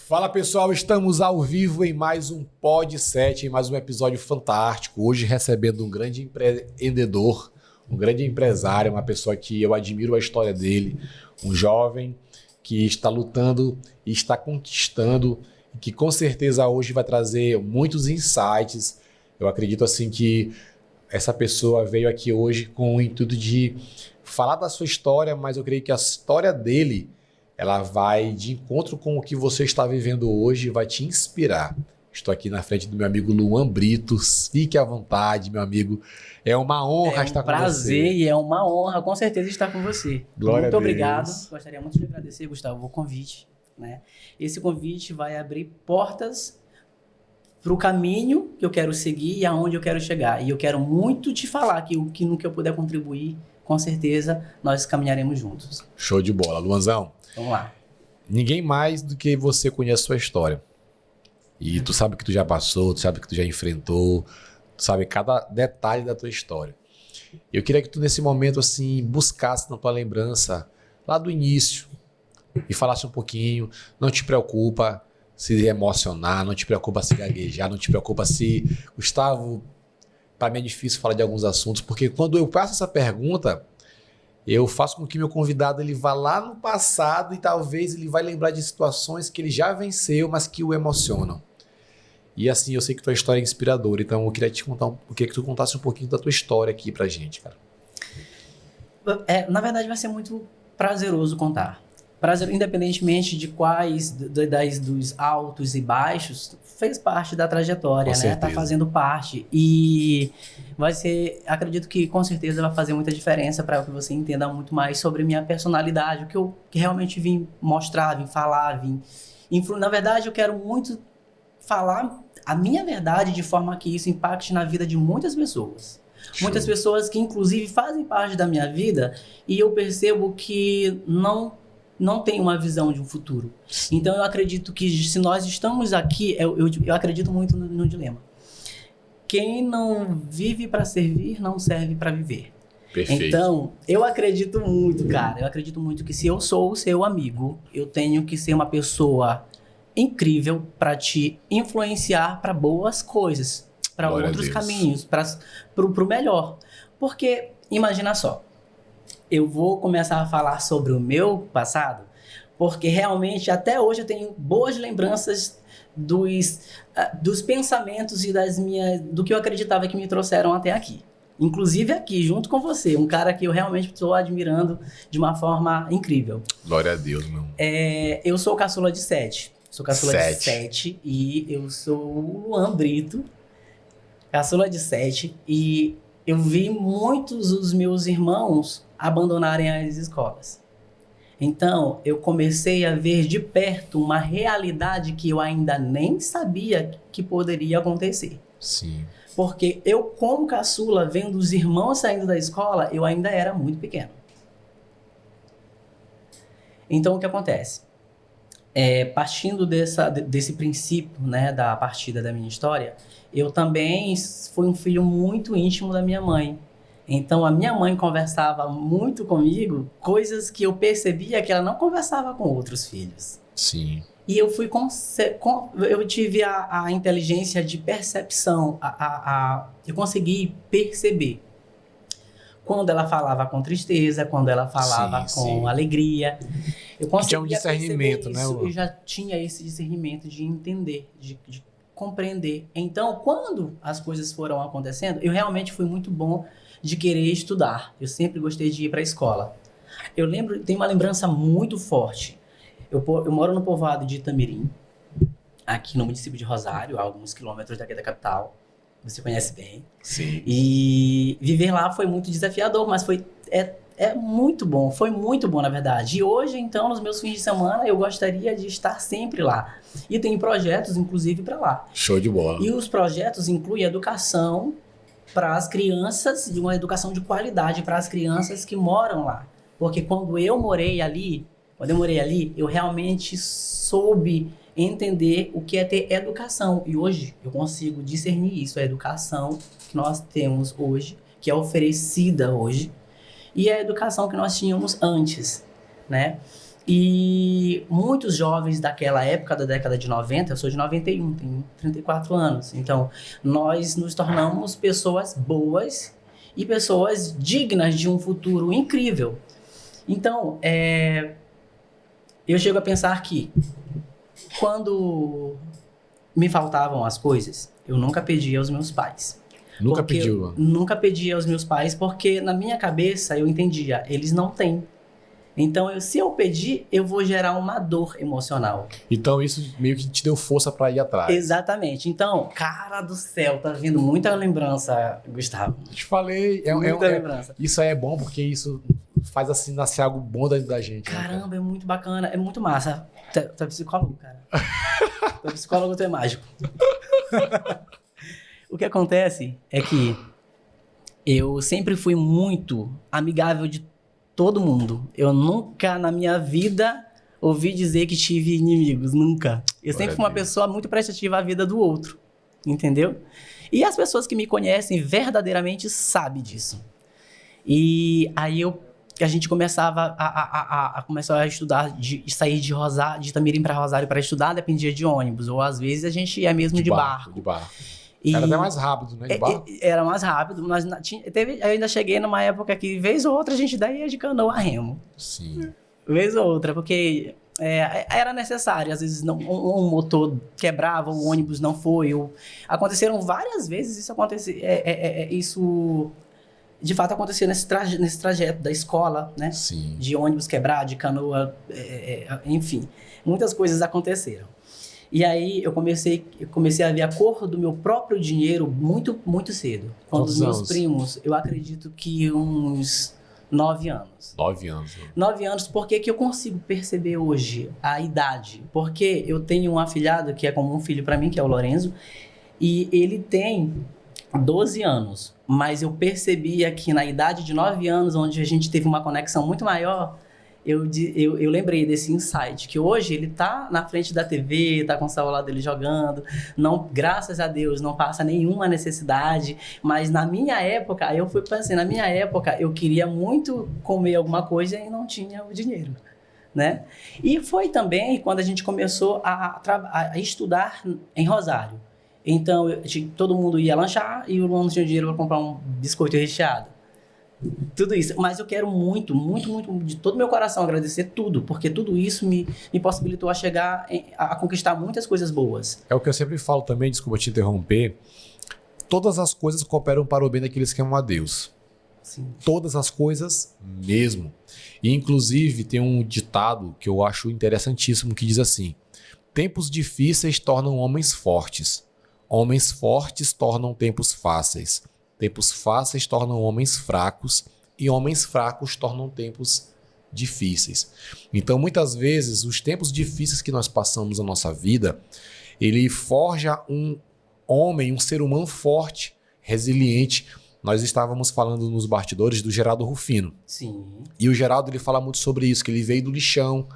Fala pessoal, estamos ao vivo em mais um Pod 7, em mais um episódio fantástico. Hoje recebendo um grande empreendedor, um grande empresário, uma pessoa que eu admiro a história dele, um jovem que está lutando e está conquistando, e que com certeza hoje vai trazer muitos insights. Eu acredito assim que essa pessoa veio aqui hoje com o intuito de falar da sua história, mas eu creio que a história dele ela vai de encontro com o que você está vivendo hoje e vai te inspirar. Estou aqui na frente do meu amigo Luan Brito. Fique à vontade, meu amigo. É uma honra estar com você. É um prazer e é uma honra, com certeza, estar com você. Glória muito a Deus. Obrigado. Gostaria muito de agradecer, Gustavo, o convite, né? Esse convite vai abrir portas para o caminho que eu quero seguir e aonde eu quero chegar. E eu quero muito te falar que no que eu puder contribuir, com certeza, nós caminharemos juntos. Show de bola. Luanzão, vamos lá. Ninguém mais do que você conhece a sua história. E tu sabe o que tu já passou, tu sabe o que tu já enfrentou, tu sabe cada detalhe da tua história. Eu queria que tu nesse momento assim buscasse na tua lembrança lá do início e falasse um pouquinho. Não te preocupa se emocionar, não te preocupa se gaguejar, não te preocupa se... Gustavo, para mim é difícil falar de alguns assuntos, porque quando eu faço essa pergunta, eu faço com que meu convidado ele vá lá no passado e talvez ele vai lembrar de situações que ele já venceu, mas que o emocionam. E assim, eu sei que tua história é inspiradora, então eu queria te contar, eu queria que tu contasse um pouquinho da tua história aqui pra gente, cara. Na verdade, vai ser muito prazeroso contar. Independentemente de quais dos altos e baixos, fez parte da trajetória, Com né? certeza. Tá fazendo parte. E vai ser, acredito que com certeza vai fazer muita diferença para que você entenda muito mais sobre minha personalidade, o que eu realmente vim mostrar, vim falar, Na verdade, eu quero muito falar a minha verdade de forma que isso impacte na vida de muitas pessoas. Show. Muitas pessoas que, inclusive, fazem parte da minha vida e eu percebo que não tem uma visão de um futuro. Sim. Então eu acredito que se nós estamos aqui, eu acredito muito no dilema. Quem não vive para servir, não serve para viver. Perfeito. Então, eu acredito muito, cara. Eu acredito muito que se eu sou o seu amigo, eu tenho que ser uma pessoa incrível para te influenciar para boas coisas, para outros caminhos, para o melhor. Porque, imagina só, eu vou começar a falar sobre o meu passado, porque realmente até hoje eu tenho boas lembranças dos pensamentos e do que eu acreditava que me trouxeram até aqui. Inclusive aqui, junto com você, um cara que eu realmente estou admirando de uma forma incrível. Glória a Deus, meu. Eu sou caçula de 7. Sou caçula de 7 e eu sou o Luan Brito, caçula de 7, e eu vi muitos dos meus irmãos abandonarem as escolas. Então, eu comecei a ver de perto uma realidade que eu ainda nem sabia que poderia acontecer. Sim. Porque eu, como caçula, vendo os irmãos saindo da escola, eu ainda era muito pequeno. Então, o que acontece? Partindo desse princípio, né, da partida da minha história, eu também fui um filho muito íntimo da minha mãe. Então, a minha mãe conversava muito comigo, coisas que eu percebia que ela não conversava com outros filhos. Sim. E eu eu tive a inteligência de percepção, eu consegui perceber quando ela falava com tristeza, quando ela falava com alegria. Eu conseguia tinha um discernimento, né? Eu já tinha esse discernimento de entender, de compreender. Então, quando as coisas foram acontecendo, eu realmente fui muito bom de querer estudar. Eu sempre gostei de ir para a escola. Tenho uma lembrança muito forte. Eu moro no povoado de Itamirim, aqui no município de Rosário, a alguns quilômetros daqui da capital. Você conhece bem. Sim. E viver lá foi muito desafiador, mas é muito bom. Foi muito bom, na verdade. E hoje, então, nos meus fins de semana, eu gostaria de estar sempre lá. E tem projetos, inclusive, para lá. Show de bola. E os projetos incluem educação para as crianças, de uma educação de qualidade para as crianças que moram lá. Porque quando eu morei ali, eu realmente soube entender o que é ter educação. E hoje eu consigo discernir isso, a educação que nós temos hoje, que é oferecida hoje, e a educação que nós tínhamos antes, né? E muitos jovens daquela época, da década de 90, eu sou de 91, tenho 34 anos. Então, nós nos tornamos pessoas boas e pessoas dignas de um futuro incrível. Então, eu chego a pensar que quando me faltavam as coisas, eu nunca pedi aos meus pais. Nunca pediu? Nunca pedi aos meus pais, porque na minha cabeça eu entendia, eles não têm. Então, se eu pedir, eu vou gerar uma dor emocional. Então, isso meio que te deu força pra ir atrás. Exatamente. Então, cara do céu, tá vindo muita lembrança, Gustavo. Te falei. Muita lembrança. Isso aí é bom, porque isso faz assim nascer algo bom dentro da gente. Caramba, né, é muito bacana, é muito massa. Tu é psicólogo, cara. Tu é psicólogo, tu é mágico. O que acontece é que eu sempre fui muito amigável de todo mundo. Eu nunca na minha vida ouvi dizer que tive inimigos, nunca. Eu sempre fui uma pessoa muito prestativa à vida do outro, entendeu? E as pessoas que me conhecem verdadeiramente sabem disso. E aí a gente começava a estudar, sair de Itamirim para Rosário para estudar, dependia de ônibus, ou às vezes a gente ia mesmo de barco. De barco. Era até mais rápido, né? De barco? Era mais rápido, mas eu ainda cheguei numa época que, vez ou outra, a gente daí ia de canoa a remo. Sim. Vez ou outra, porque era necessário. Às vezes um motor quebrava, o ônibus não foi. Aconteceram várias vezes isso acontecer. Isso, de fato, acontecia nesse trajeto da escola, né? Sim. De ônibus quebrar, de canoa, enfim. Muitas coisas aconteceram. E aí eu comecei a ver a cor do meu próprio dinheiro muito, muito cedo. Quando os meus primos, eu acredito que uns 9 anos. 9 anos. 9 anos, por que eu consigo perceber hoje a idade? Porque eu tenho um afilhado que é como um filho para mim, que é o Lorenzo, e ele tem 12 anos. Mas eu percebia que na idade de 9 anos, onde a gente teve uma conexão muito maior, eu lembrei desse insight, que hoje ele tá na frente da TV, tá com o celular dele jogando, não, graças a Deus, não passa nenhuma necessidade, mas na minha época, eu fui pensando, na minha época, eu queria muito comer alguma coisa e não tinha o dinheiro, né? E foi também quando a gente começou a estudar em Rosário. Então, todo mundo ia lanchar e o Luan tinha dinheiro para comprar um biscoito recheado. Tudo isso, mas eu quero muito, muito, muito, de todo meu coração agradecer tudo, porque tudo isso me possibilitou a chegar a conquistar muitas coisas boas. É o que eu sempre falo também, desculpa te interromper, todas as coisas cooperam para o bem daqueles que amam a Deus. Sim. Todas as coisas mesmo. E inclusive tem um ditado que eu acho interessantíssimo que diz assim: tempos difíceis tornam homens fortes tornam tempos fáceis. Tempos fáceis tornam homens fracos e homens fracos tornam tempos difíceis. Então, muitas vezes, os tempos difíceis que nós passamos na nossa vida, ele forja um homem, um ser humano forte, resiliente. Nós estávamos falando nos bastidores do Geraldo Rufino. Sim. E o Geraldo, ele fala muito sobre isso, que ele veio do lixão,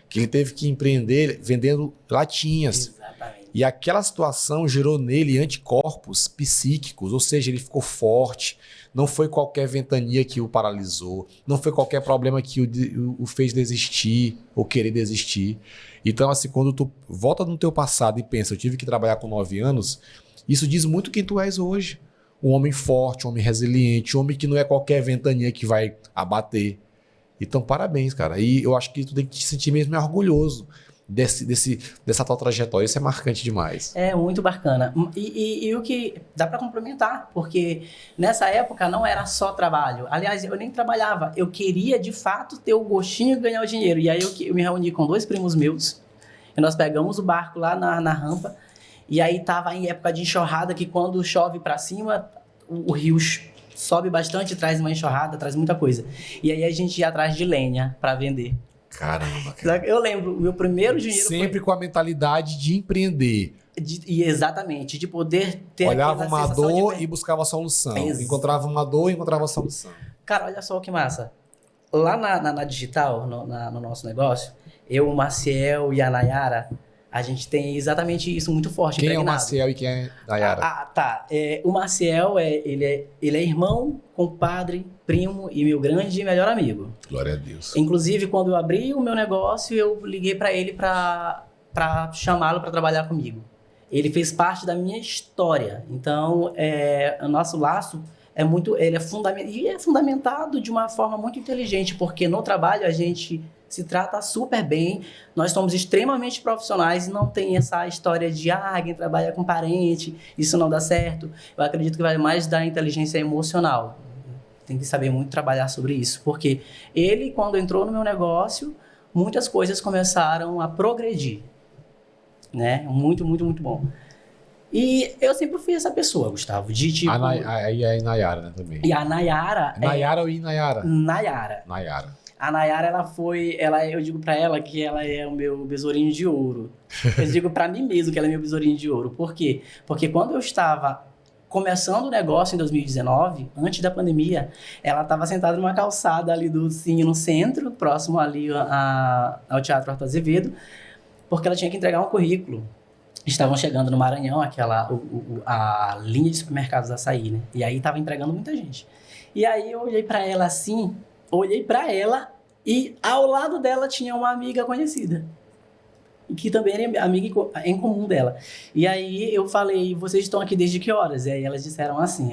que ele teve que empreender vendendo latinhas. Exatamente. E aquela situação gerou nele anticorpos psíquicos, ou seja, ele ficou forte. Não foi qualquer ventania que o paralisou, não foi qualquer problema que o fez desistir ou querer desistir. Então, assim, quando tu volta no teu passado e pensa, eu tive que trabalhar com 9 anos, isso diz muito quem tu és hoje. Um homem forte, um homem resiliente, um homem que não é qualquer ventania que vai abater. Então, parabéns, cara. E eu acho que tu tem que te sentir mesmo orgulhoso dessa tua trajetória. Isso é marcante demais. É muito bacana. E o que dá para complementar, porque nessa época não era só trabalho. Aliás, eu nem trabalhava. Eu queria, de fato, ter o gostinho de ganhar o dinheiro. E aí eu me reuni com 2 primos meus. E nós pegamos o barco lá na rampa. E aí tava em época de enxurrada, que quando chove para cima, o rio sobe bastante, traz uma enxurrada, traz muita coisa. E aí a gente ia atrás de lenha para vender. Caramba, cara. Eu lembro, o meu primeiro dinheiro sempre com a mentalidade de empreender. Exatamente, de poder ter olhava uma dor e buscava a solução. Encontrava uma dor e encontrava a solução. Cara, olha só que massa. Lá na digital, no nosso negócio, eu, o Maciel e a Nayara, A gente tem exatamente isso muito forte. Quem é o impregnado. Maciel e quem é Nayara? Tá. O Maciel, ele é irmão, compadre, primo e meu grande melhor amigo. Glória a Deus. Inclusive, quando eu abri o meu negócio, eu liguei para ele para chamá-lo para trabalhar comigo. Ele fez parte da minha história. Então, o nosso laço ele é fundamentado de uma forma muito inteligente, porque no trabalho a gente se trata super bem, nós somos extremamente profissionais e não tem essa história de quem trabalha com parente, isso não dá certo. Eu acredito que vai mais da inteligência emocional. Tem que saber muito trabalhar sobre isso, porque ele, quando entrou no meu negócio, muitas coisas começaram a progredir, né? Muito, muito, muito bom. E eu sempre fui essa pessoa, Gustavo, de tipo... Aí é Nayara, né, também. E a Nayara... Nayara ou Inayara? Nayara. Nayara. A Nayara, eu digo pra ela que ela é o meu besourinho de ouro. Eu digo pra mim mesmo que ela é meu besourinho de ouro. Por quê? Porque quando eu estava começando o negócio em 2019, antes da pandemia, ela estava sentada numa calçada ali do Cine, no centro, próximo ali ao Teatro Arthur Azevedo, porque ela tinha que entregar um currículo. Estavam chegando no Maranhão, a linha de supermercados Açaí, né? E aí estava entregando muita gente. E aí eu olhei pra ela assim... e ao lado dela tinha uma amiga conhecida, que também era amiga em comum dela. E aí eu falei, vocês estão aqui desde que horas? E aí elas disseram assim,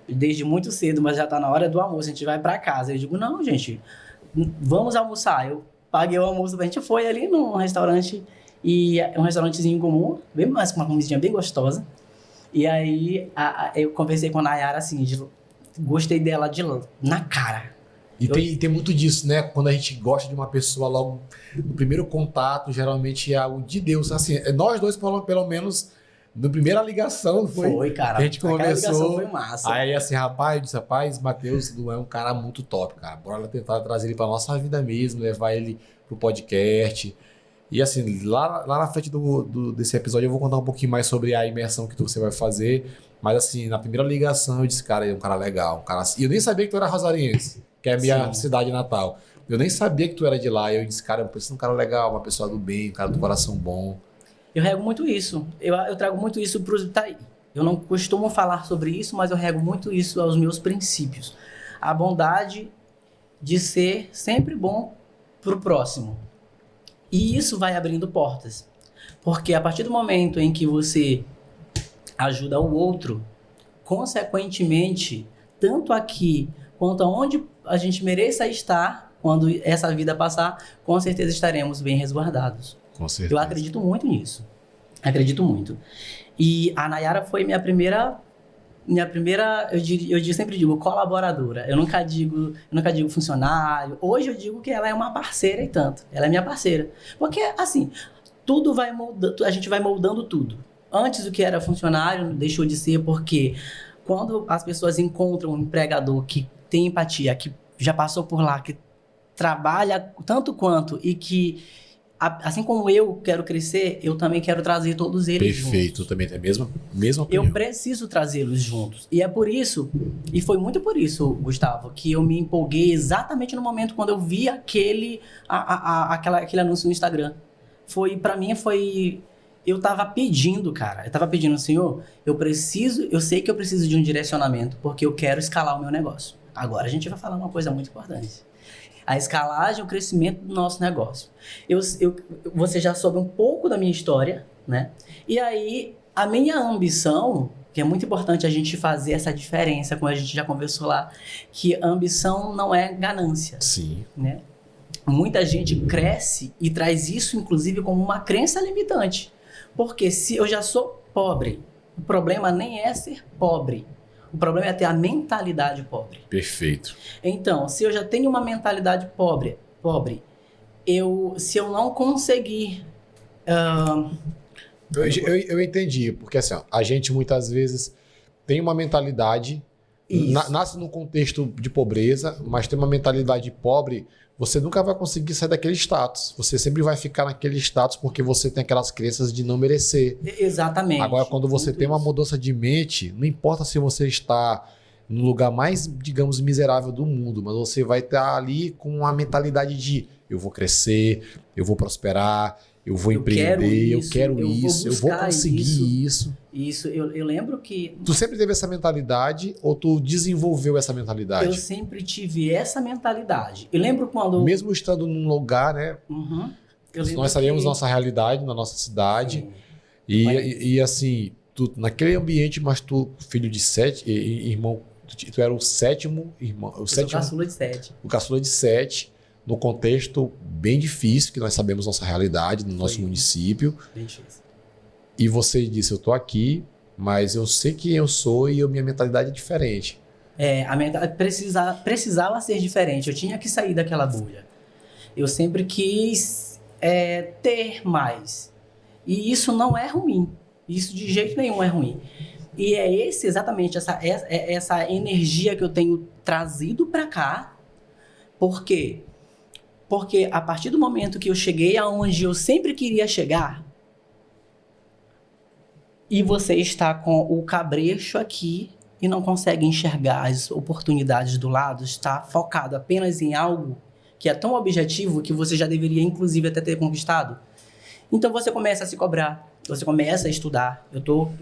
desde muito cedo, mas já tá na hora do almoço, a gente vai pra casa. Eu digo, não, gente, vamos almoçar. Eu paguei o almoço, a gente foi ali num restaurante, um restaurantezinho comum, bem mais com uma comidinha bem gostosa. E aí eu conversei com a Nayara assim, gostei dela na cara. E tem muito disso, né? Quando a gente gosta de uma pessoa logo no primeiro contato, geralmente é algo de Deus. Assim, nós dois, pelo menos, na primeira ligação, foi, cara. A gente conversou. Ligação foi massa. Aí, assim, eu disse, rapaz, Matheus não é um cara muito top, cara. Bora tentar trazer ele pra nossa vida mesmo, levar ele pro podcast. E, assim, lá na frente desse episódio eu vou contar um pouquinho mais sobre a imersão que você vai fazer. Mas, assim, na primeira ligação eu disse, cara, ele é um cara legal, um cara assim. E eu nem sabia que tu era rosariense, que é a minha cidade natal. Eu nem sabia que tu era de lá. E eu disse, cara, eu preciso de um cara legal, uma pessoa do bem, um cara do coração bom. Eu rego muito isso. Eu trago muito isso para os... Eu não costumo falar sobre isso, mas eu rego muito isso aos meus princípios. A bondade de ser sempre bom pro próximo. E isso vai abrindo portas. Porque a partir do momento em que você ajuda o outro, consequentemente, tanto aqui quanto aonde a gente mereça estar, quando essa vida passar, com certeza estaremos bem resguardados. Com certeza. Eu acredito muito nisso. Acredito muito. E a Nayara foi minha primeira, eu sempre digo, colaboradora. Eu nunca digo funcionário. Hoje eu digo que ela é uma parceira e tanto. Ela é minha parceira. Porque, assim, tudo vai moldando, a gente vai moldando tudo. Antes o que era funcionário deixou de ser, porque quando as pessoas encontram um empregador que tem empatia, que já passou por lá, que trabalha tanto quanto e que, assim como eu quero crescer, eu também quero trazer todos eles juntos. Perfeito, eu também tenho a mesma opinião. Eu preciso trazê-los juntos. E é por isso, e foi muito por isso, Gustavo, que eu me empolguei exatamente no momento quando eu vi aquele anúncio no Instagram. Eu tava pedindo, cara. Eu tava pedindo, Senhor, eu sei que eu preciso de um direcionamento, porque eu quero escalar o meu negócio. Agora a gente vai falar uma coisa muito importante. A escalagem, o crescimento do nosso negócio. Você já soube um pouco da minha história, né? E aí, a minha ambição, que é muito importante a gente fazer essa diferença, como a gente já conversou lá, que ambição não é ganância. Sim. Né? Muita gente cresce e traz isso, inclusive, como uma crença limitante. Porque se eu já sou pobre, o problema nem é ser pobre. O problema é ter a mentalidade pobre. Perfeito. Então, se eu já tenho uma mentalidade pobre, se eu não conseguir... Eu entendi, porque assim, ó, a gente muitas vezes tem uma mentalidade, nasce num contexto de pobreza, mas tem uma mentalidade pobre, você nunca vai conseguir sair daquele status. Você sempre vai ficar naquele status porque você tem aquelas crenças de não merecer. Exatamente. Agora, quando você tem uma mudança de mente, não importa se você está no lugar mais, digamos, miserável do mundo, mas você vai estar ali com uma mentalidade de eu vou crescer, eu vou prosperar, eu vou empreender, eu quero isso, eu vou conseguir isso. Isso, eu lembro que... Tu sempre teve essa mentalidade ou tu desenvolveu essa mentalidade? Eu sempre tive essa mentalidade. Eu lembro quando... Mesmo estando num lugar, né? Uhum. Nós sabemos nossa realidade na nossa cidade. Sim. E assim, tu, naquele ambiente, mas tu, filho de 7, irmão, tu era o sétimo irmão. O sétimo, caçula de 7. O caçula de 7, no contexto bem difícil, que nós sabemos nossa realidade no nosso município. Bem difícil. E você disse, eu tô aqui, mas eu sei quem eu sou e a minha mentalidade é diferente. A mentalidade precisava ser diferente. Eu tinha que sair daquela bolha. Eu sempre quis ter mais. E isso não é ruim. Isso de jeito nenhum é ruim. E é exatamente essa energia que eu tenho trazido para cá. Por quê? Porque a partir do momento que eu cheguei aonde eu sempre queria chegar, e você está com o cabrecho aqui e não consegue enxergar as oportunidades do lado, está focado apenas em algo que é tão objetivo que você já deveria, inclusive, até ter conquistado. Então você começa a se cobrar, você começa a estudar. Eu estou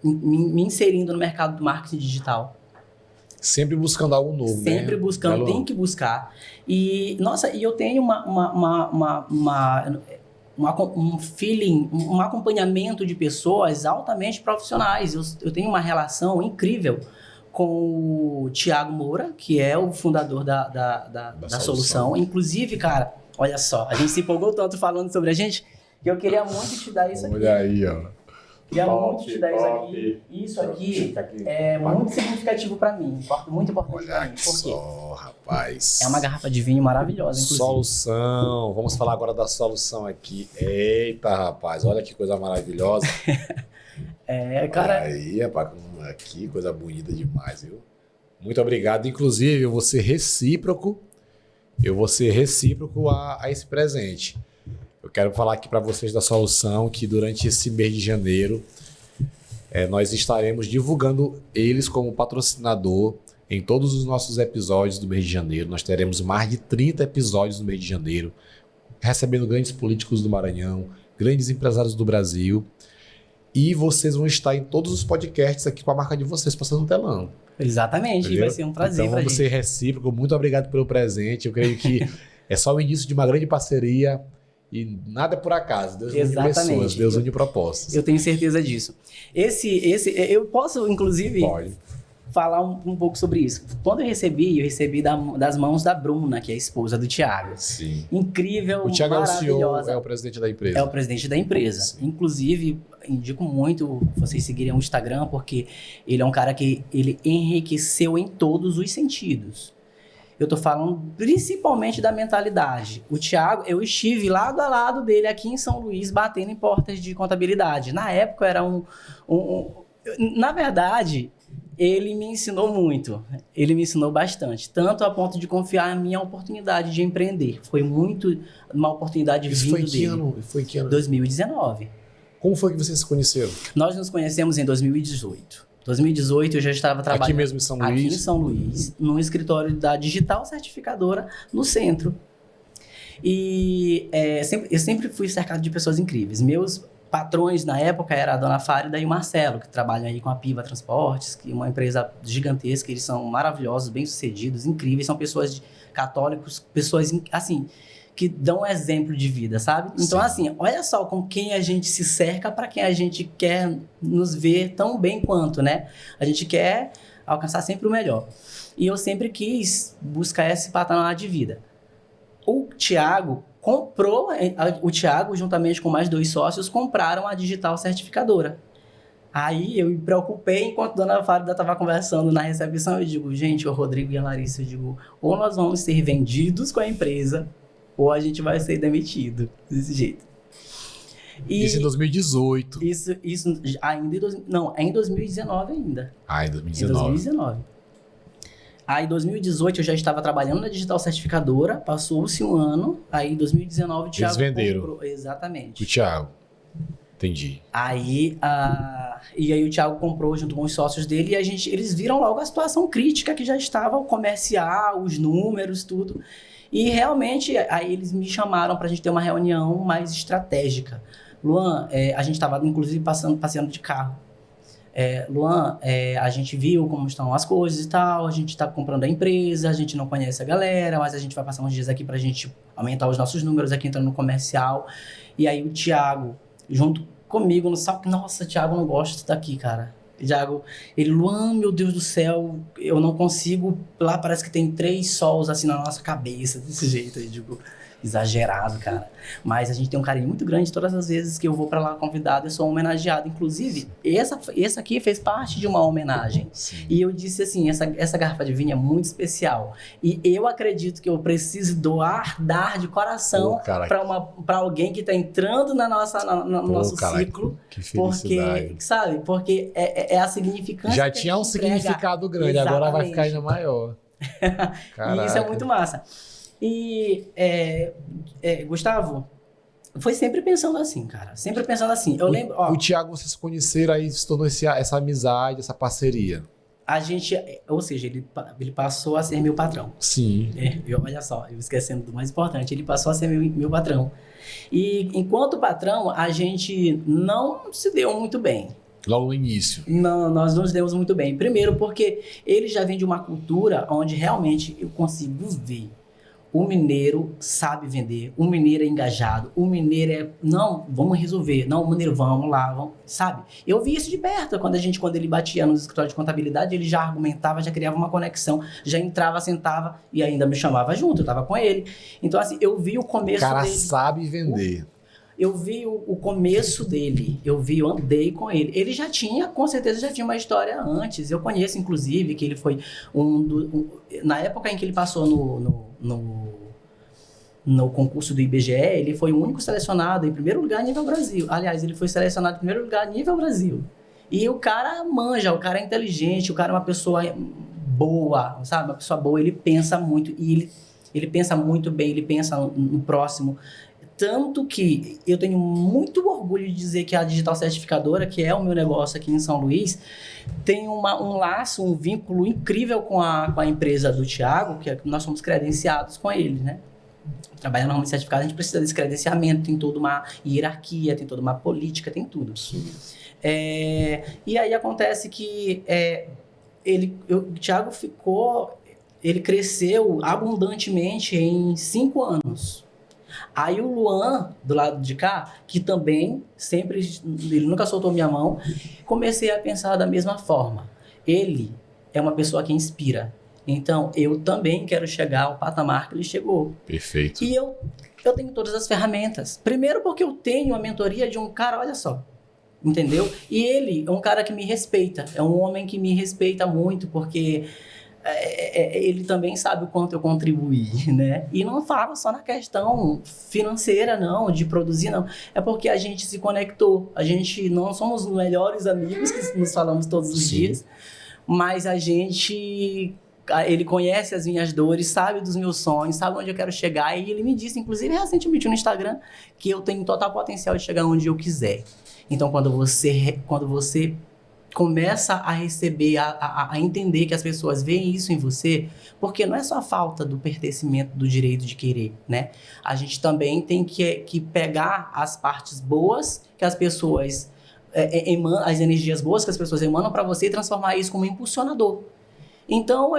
me inserindo no mercado do marketing digital. Sempre buscando algo novo, né? Sempre buscando, tem que buscar. E, nossa, eu tenho um feeling, um acompanhamento de pessoas altamente profissionais. Eu tenho uma relação incrível com o Thiago Moura, que é o fundador da Solução. Inclusive, cara, olha só, a gente se empolgou tanto falando sobre a gente que eu queria muito te dar isso aqui. Olha aí, ó. Queria muito te dar isso aqui. Isso aqui é muito significativo para mim. Muito importante para mim. Olha só, rapaz. É uma garrafa de vinho maravilhosa, inclusive. Solução. Vamos falar agora da Solução aqui. Eita, rapaz. Olha que coisa maravilhosa. Cara... Aí, rapaz. Que coisa bonita demais, viu? Muito obrigado. Inclusive, eu vou ser recíproco. A esse presente. Eu quero falar aqui para vocês da Solução que durante esse mês de janeiro nós estaremos divulgando eles como patrocinador em todos os nossos episódios do mês de janeiro. Nós teremos mais de 30 episódios no mês de janeiro, recebendo grandes políticos do Maranhão, grandes empresários do Brasil. E vocês vão estar em todos os podcasts aqui com a marca de vocês passando no telão. Exatamente, e vai ser um prazer. Então vamos ser recíproco. Muito obrigado pelo presente. Eu creio que é só o início de uma grande parceria. E nada é por acaso. Deus une pessoas, Deus une propostas. Eu tenho certeza disso. Eu posso, inclusive, falar um pouco sobre isso. Quando eu recebi das mãos da Bruna, que é a esposa do Thiago. Sim. Incrível, o Thiago maravilhosa. é o presidente da empresa. É o presidente da empresa. Sim. Inclusive, indico muito vocês seguirem o Instagram, porque ele é um cara que ele enriqueceu em todos os sentidos. Eu tô falando principalmente da mentalidade. O Thiago, eu estive lado a lado dele aqui em São Luís, batendo em portas de contabilidade. Na época era na verdade, ele me ensinou muito. Ele me ensinou bastante. Tanto a ponto de confiar na minha oportunidade de empreender. Foi muito uma oportunidade vindo dele. Foi em que ano? 2019. Como foi que vocês se conheceram? Nós nos conhecemos em 2018. 2018 eu já estava trabalhando aqui mesmo em São Luís? Aqui em São Luís, num escritório da Digital Certificadora, no centro. E eu sempre fui cercado de pessoas incríveis. Meus patrões na época eram a Dona Fárida e o Marcelo, que trabalham aí com a Piva Transportes, que é uma empresa gigantesca. Eles são maravilhosos, bem-sucedidos, incríveis. São pessoas católicos, pessoas assim... que dão exemplo de vida, sabe? Então, assim, olha só com quem a gente se cerca para quem a gente quer nos ver tão bem quanto, né? A gente quer alcançar sempre o melhor. E eu sempre quis buscar esse patamar de vida. O Thiago juntamente com mais 2 sócios, compraram a Digital Certificadora. Aí eu me preocupei, enquanto a Dona Fárida estava conversando na recepção, eu digo, gente, o Rodrigo e a Larissa, eu digo, ou nós vamos ser vendidos com a empresa, ou a gente vai ser demitido, desse jeito. Isso em 2018. Isso ainda em 2019 ainda. Em 2019. Em 2019. Aí em 2018 eu já estava trabalhando na Digital Certificadora, passou-se um ano, aí em 2019 o Thiago venderam. comprou. Exatamente. O Thiago. Entendi. E aí o Thiago comprou junto com os sócios dele e eles viram logo a situação crítica que já estava, o comercial, os números, tudo. E realmente, aí eles me chamaram pra gente ter uma reunião mais estratégica. Luan, a gente estava inclusive passeando de carro. Luan, a gente viu como estão as coisas e tal, a gente está comprando a empresa, a gente não conhece a galera, mas a gente vai passar uns dias aqui para a gente aumentar os nossos números aqui entrando no comercial. E aí o Thiago, junto comigo, no saco, nossa, Thiago, não gosto daqui, cara. Thiago, ele, Luan, meu Deus do céu, eu não consigo, lá parece que tem 3 sols assim na nossa cabeça, desse jeito aí, digo... Exagerado, cara. Mas a gente tem um carinho muito grande todas as vezes que eu vou pra lá convidado, eu sou homenageado. Inclusive, essa aqui fez parte de uma homenagem. Sim. E eu disse assim, essa garrafa de vinho é muito especial. E eu acredito que eu preciso dar de coração pra alguém que tá entrando no nosso ciclo. Que felicidade. Porque, sabe? Porque é a significância. Já tinha um significado grande, exatamente. Agora vai ficar ainda maior. E isso é muito massa. E, Gustavo, foi sempre pensando assim, cara. Sempre pensando assim. Eu lembro. O Thiago, vocês se conheceram aí, se tornou essa amizade, essa parceria. A gente, ou seja, ele passou a ser meu patrão. Sim. Olha só, eu esquecendo do mais importante, ele passou a ser meu patrão. E enquanto patrão, a gente não se deu muito bem. Logo no início. Não, nós não nos demos muito bem. Primeiro porque ele já vem de uma cultura onde realmente eu consigo ver. O mineiro sabe vender, o mineiro é engajado, o mineiro não, vamos resolver, não, o mineiro, vamos lá, sabe? Eu vi isso de perto, quando ele batia nos escritórios de contabilidade, ele já argumentava, já criava uma conexão, já entrava, sentava e ainda me chamava junto, eu tava com ele. Então, assim, eu vi o começo dele. O cara sabe vender. Eu vi o começo dele, eu andei com ele. Ele com certeza já tinha uma história antes. Eu conheço, inclusive, que ele foi na época em que ele passou no concurso do IBGE, ele foi o único selecionado em primeiro lugar a nível Brasil. Aliás, ele foi selecionado em primeiro lugar a nível Brasil. E o cara manja, o cara é inteligente, o cara é uma pessoa boa, sabe? Uma pessoa boa, ele pensa muito, e ele pensa muito bem, ele pensa no próximo. Tanto que eu tenho muito orgulho de dizer que a Digital Certificadora, que é o meu negócio aqui em São Luís, tem um laço, um vínculo incrível com a empresa do Thiago, que nós somos credenciados com ele, né? Trabalhar normalmente certificado, a gente precisa desse credenciamento, tem toda uma hierarquia, tem toda uma política, tem tudo. E aí acontece que o Thiago ele cresceu abundantemente em 5 anos. Aí o Luan, do lado de cá, que também ele nunca soltou minha mão, comecei a pensar da mesma forma. Ele é uma pessoa que inspira. Então, eu também quero chegar ao patamar que ele chegou. Perfeito. E eu tenho todas as ferramentas. Primeiro porque eu tenho a mentoria de um cara, olha só, entendeu? E ele é um cara que me respeita. É um homem que me respeita muito, porque... ele também sabe o quanto eu contribuí, né? E não falo só na questão financeira, não, de produzir, não. É porque a gente se conectou. A gente não somos os melhores amigos que nos falamos todos os dias, mas ele conhece as minhas dores, sabe dos meus sonhos, sabe onde eu quero chegar. E ele me disse, inclusive recentemente no Instagram, que eu tenho total potencial de chegar onde eu quiser. Então, quando você começa a receber, a entender que as pessoas veem isso em você, porque não é só a falta do pertencimento, do direito de querer, né? A gente também tem que pegar as partes boas que as pessoas as energias boas que as pessoas emanam para você e transformar isso como um impulsionador. Então,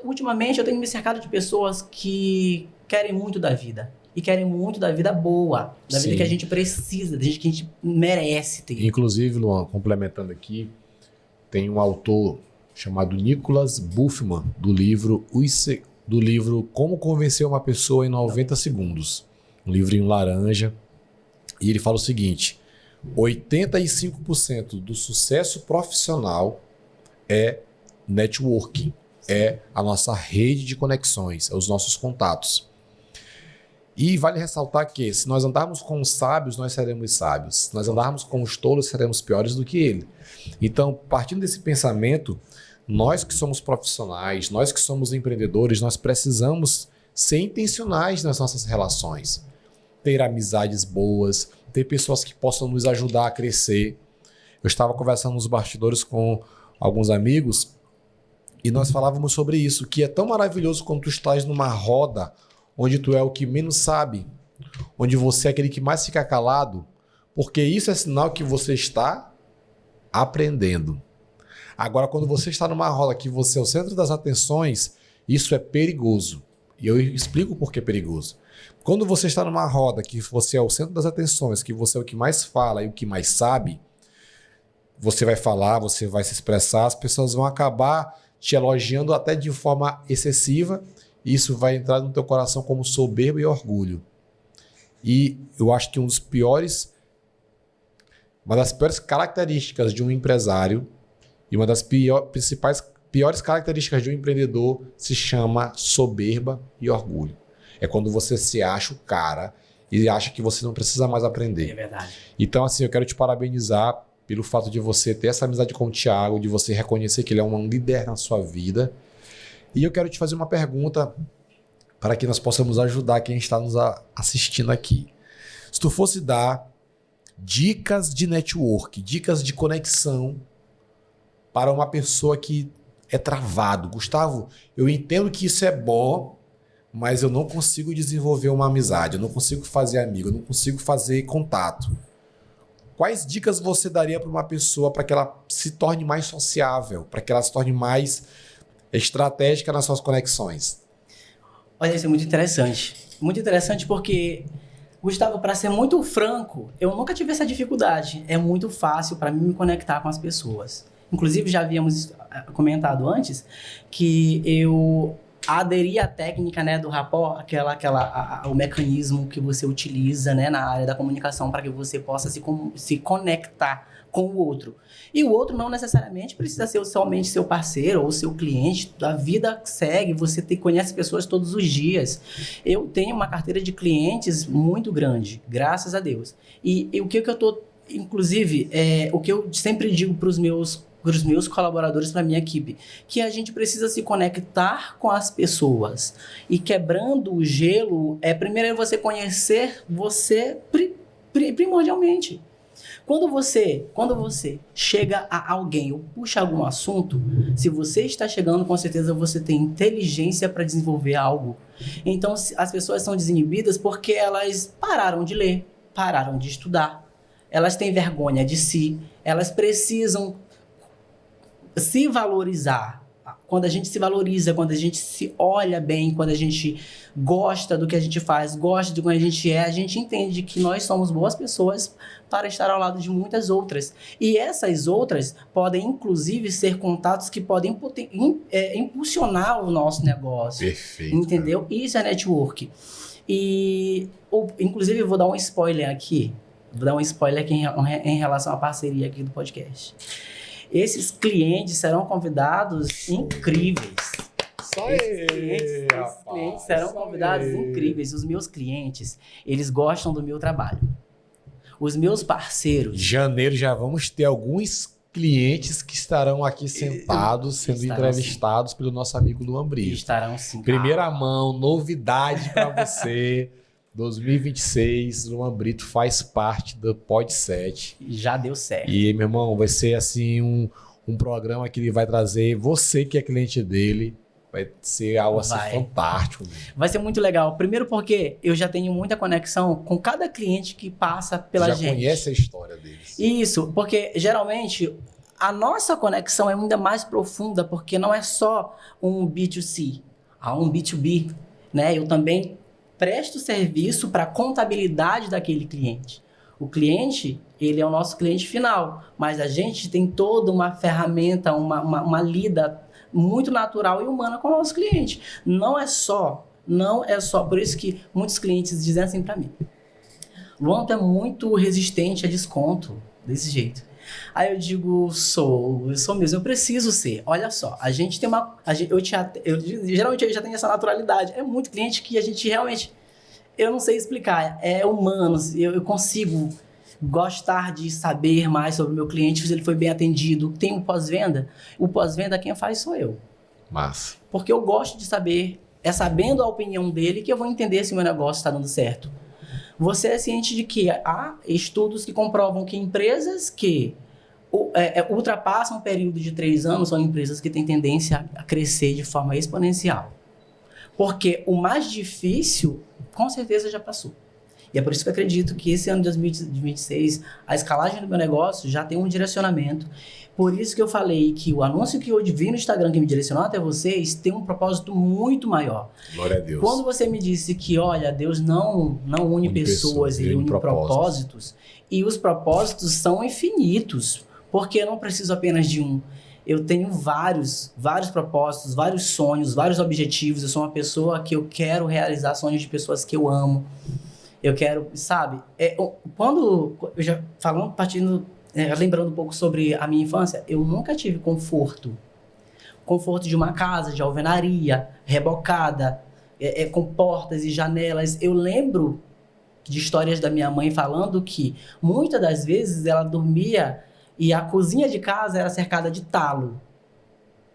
ultimamente, eu tenho me cercado de pessoas que querem muito da vida. E querem muito da vida boa, da vida que a gente precisa, da vida que a gente merece ter. Inclusive, Luan, complementando aqui, tem um autor chamado Nicholas Buffman, do livro Como Convencer uma Pessoa em 90 Segundos. Um livrinho laranja. E ele fala o seguinte: 85% do sucesso profissional é networking, é a nossa rede de conexões, é os nossos contatos. E vale ressaltar que se nós andarmos com os sábios, nós seremos sábios. Se nós andarmos com os tolos, seremos piores do que ele. Então, partindo desse pensamento, nós que somos profissionais, nós que somos empreendedores, nós precisamos ser intencionais nas nossas relações. Ter amizades boas, ter pessoas que possam nos ajudar a crescer. Eu estava conversando nos bastidores com alguns amigos e nós falávamos sobre isso, que é tão maravilhoso quando tu estás numa roda onde tu é o que menos sabe, onde você é aquele que mais fica calado, porque isso é sinal que você está aprendendo. Agora, quando você está numa roda que você é o centro das atenções, isso é perigoso. E eu explico por que é perigoso. Quando você está numa roda que você é o centro das atenções, que você é o que mais fala e o que mais sabe, você vai falar, você vai se expressar, as pessoas vão acabar te elogiando até de forma excessiva, e isso vai entrar no teu coração como soberba e orgulho. E eu acho que uma das piores características de um empresário e uma das piores características de um empreendedor se chama soberba e orgulho. É quando você se acha o cara e acha que você não precisa mais aprender. É verdade. Então, assim, eu quero te parabenizar pelo fato de você ter essa amizade com o Thiago, de você reconhecer que ele é um líder na sua vida. E eu quero te fazer uma pergunta para que nós possamos ajudar quem está nos assistindo aqui. Se tu fosse dar dicas de network, dicas de conexão para uma pessoa que é travado. Gustavo, eu entendo que isso é bom, mas eu não consigo desenvolver uma amizade, eu não consigo fazer amigo, eu não consigo fazer contato. Quais dicas você daria para uma pessoa para que ela se torne mais sociável, para que ela se torne mais estratégica nas suas conexões? Olha, isso é muito interessante. Muito interessante porque, Gustavo, para ser muito franco, eu nunca tive essa dificuldade. É muito fácil para mim me conectar com as pessoas. Inclusive, já havíamos comentado antes que eu aderi à técnica, né, do rapport, o mecanismo que você utiliza, né, na área da comunicação para que você possa se conectar com o outro. E o outro não necessariamente precisa ser somente seu parceiro ou seu cliente. A vida segue, você conhece pessoas todos os dias. Eu tenho uma carteira de clientes muito grande, graças a Deus. E o que eu tô, inclusive, o que eu sempre digo para os meus colaboradores, para minha equipe, que a gente precisa se conectar com as pessoas. E quebrando o gelo, primeiro é você conhecer você primordialmente. Quando você chega a alguém ou puxa algum assunto, se você está chegando, com certeza você tem inteligência para desenvolver algo. Então, as pessoas são desinibidas porque elas pararam de ler, pararam de estudar. Elas têm vergonha de si, elas precisam se valorizar. Quando a gente se valoriza, quando a gente se olha bem, quando a gente gosta do que a gente faz, gosta de como a gente entende que nós somos boas pessoas para estar ao lado de muitas outras. E essas outras podem, inclusive, ser contatos que podem impulsionar o nosso negócio. Perfeito. Entendeu? Isso é network. E, inclusive, eu vou dar um spoiler aqui. Em relação à parceria aqui do podcast. Esses clientes serão convidados incríveis. Esses clientes serão convidados incríveis. Os meus clientes, eles gostam do meu trabalho. Os meus parceiros... Em janeiro já vamos ter alguns clientes que estarão aqui sendo entrevistados pelo nosso amigo Luan Brito. Estarão sim. Primeira mão, novidade para você. 2026, Luan Brito faz parte do Pod7. Já deu certo. E, meu irmão, vai ser assim um programa que ele vai trazer você que é cliente dele. Vai ser algo assim fantástico. Vai ser muito legal. Primeiro porque eu já tenho muita conexão com cada cliente que passa pela gente. Já conhece a história deles. Isso, porque geralmente a nossa conexão é ainda mais profunda porque não é só um B2C, há um B2B, né? Eu também presto serviço para a contabilidade daquele cliente. O cliente, ele é o nosso cliente final, mas a gente tem toda uma ferramenta, uma lida muito natural e humana com o nosso cliente. Não é só, por isso que muitos clientes dizem assim para mim: Luan, tu é muito resistente a desconto, desse jeito. Aí eu digo, eu sou mesmo, eu preciso ser. Olha só, a gente tem geralmente eu já tenho essa naturalidade. É muito cliente que a gente realmente, eu não sei explicar, é humano, eu consigo gostar de saber mais sobre o meu cliente, se ele foi bem atendido. Tem o pós-venda quem faz sou eu. Massa. Porque eu gosto de saber, sabendo a opinião dele que eu vou entender se o meu negócio está dando certo. Você é ciente de que há estudos que comprovam que empresas que ultrapassam um período de 3 anos são empresas que têm tendência a crescer de forma exponencial. Porque o mais difícil, com certeza, já passou. E é por isso que eu acredito que esse ano de 2026, a escalagem do meu negócio já tem um direcionamento. Por isso que eu falei que o anúncio que eu vi no Instagram que me direcionou até vocês tem um propósito muito maior. Glória a Deus. Quando você me disse que, olha, Deus não une pessoas, ele une propósitos. E os propósitos são infinitos, porque eu não preciso apenas de um. Eu tenho vários propósitos, vários sonhos, vários objetivos. Eu sou uma pessoa que eu quero realizar sonhos de pessoas que eu amo. Eu quero, sabe? Quando eu já falando, lembrando um pouco sobre a minha infância, eu nunca tive conforto de uma casa de alvenaria, rebocada, com portas e janelas. Eu lembro de histórias da minha mãe falando que muitas das vezes ela dormia e a cozinha de casa era cercada de talo.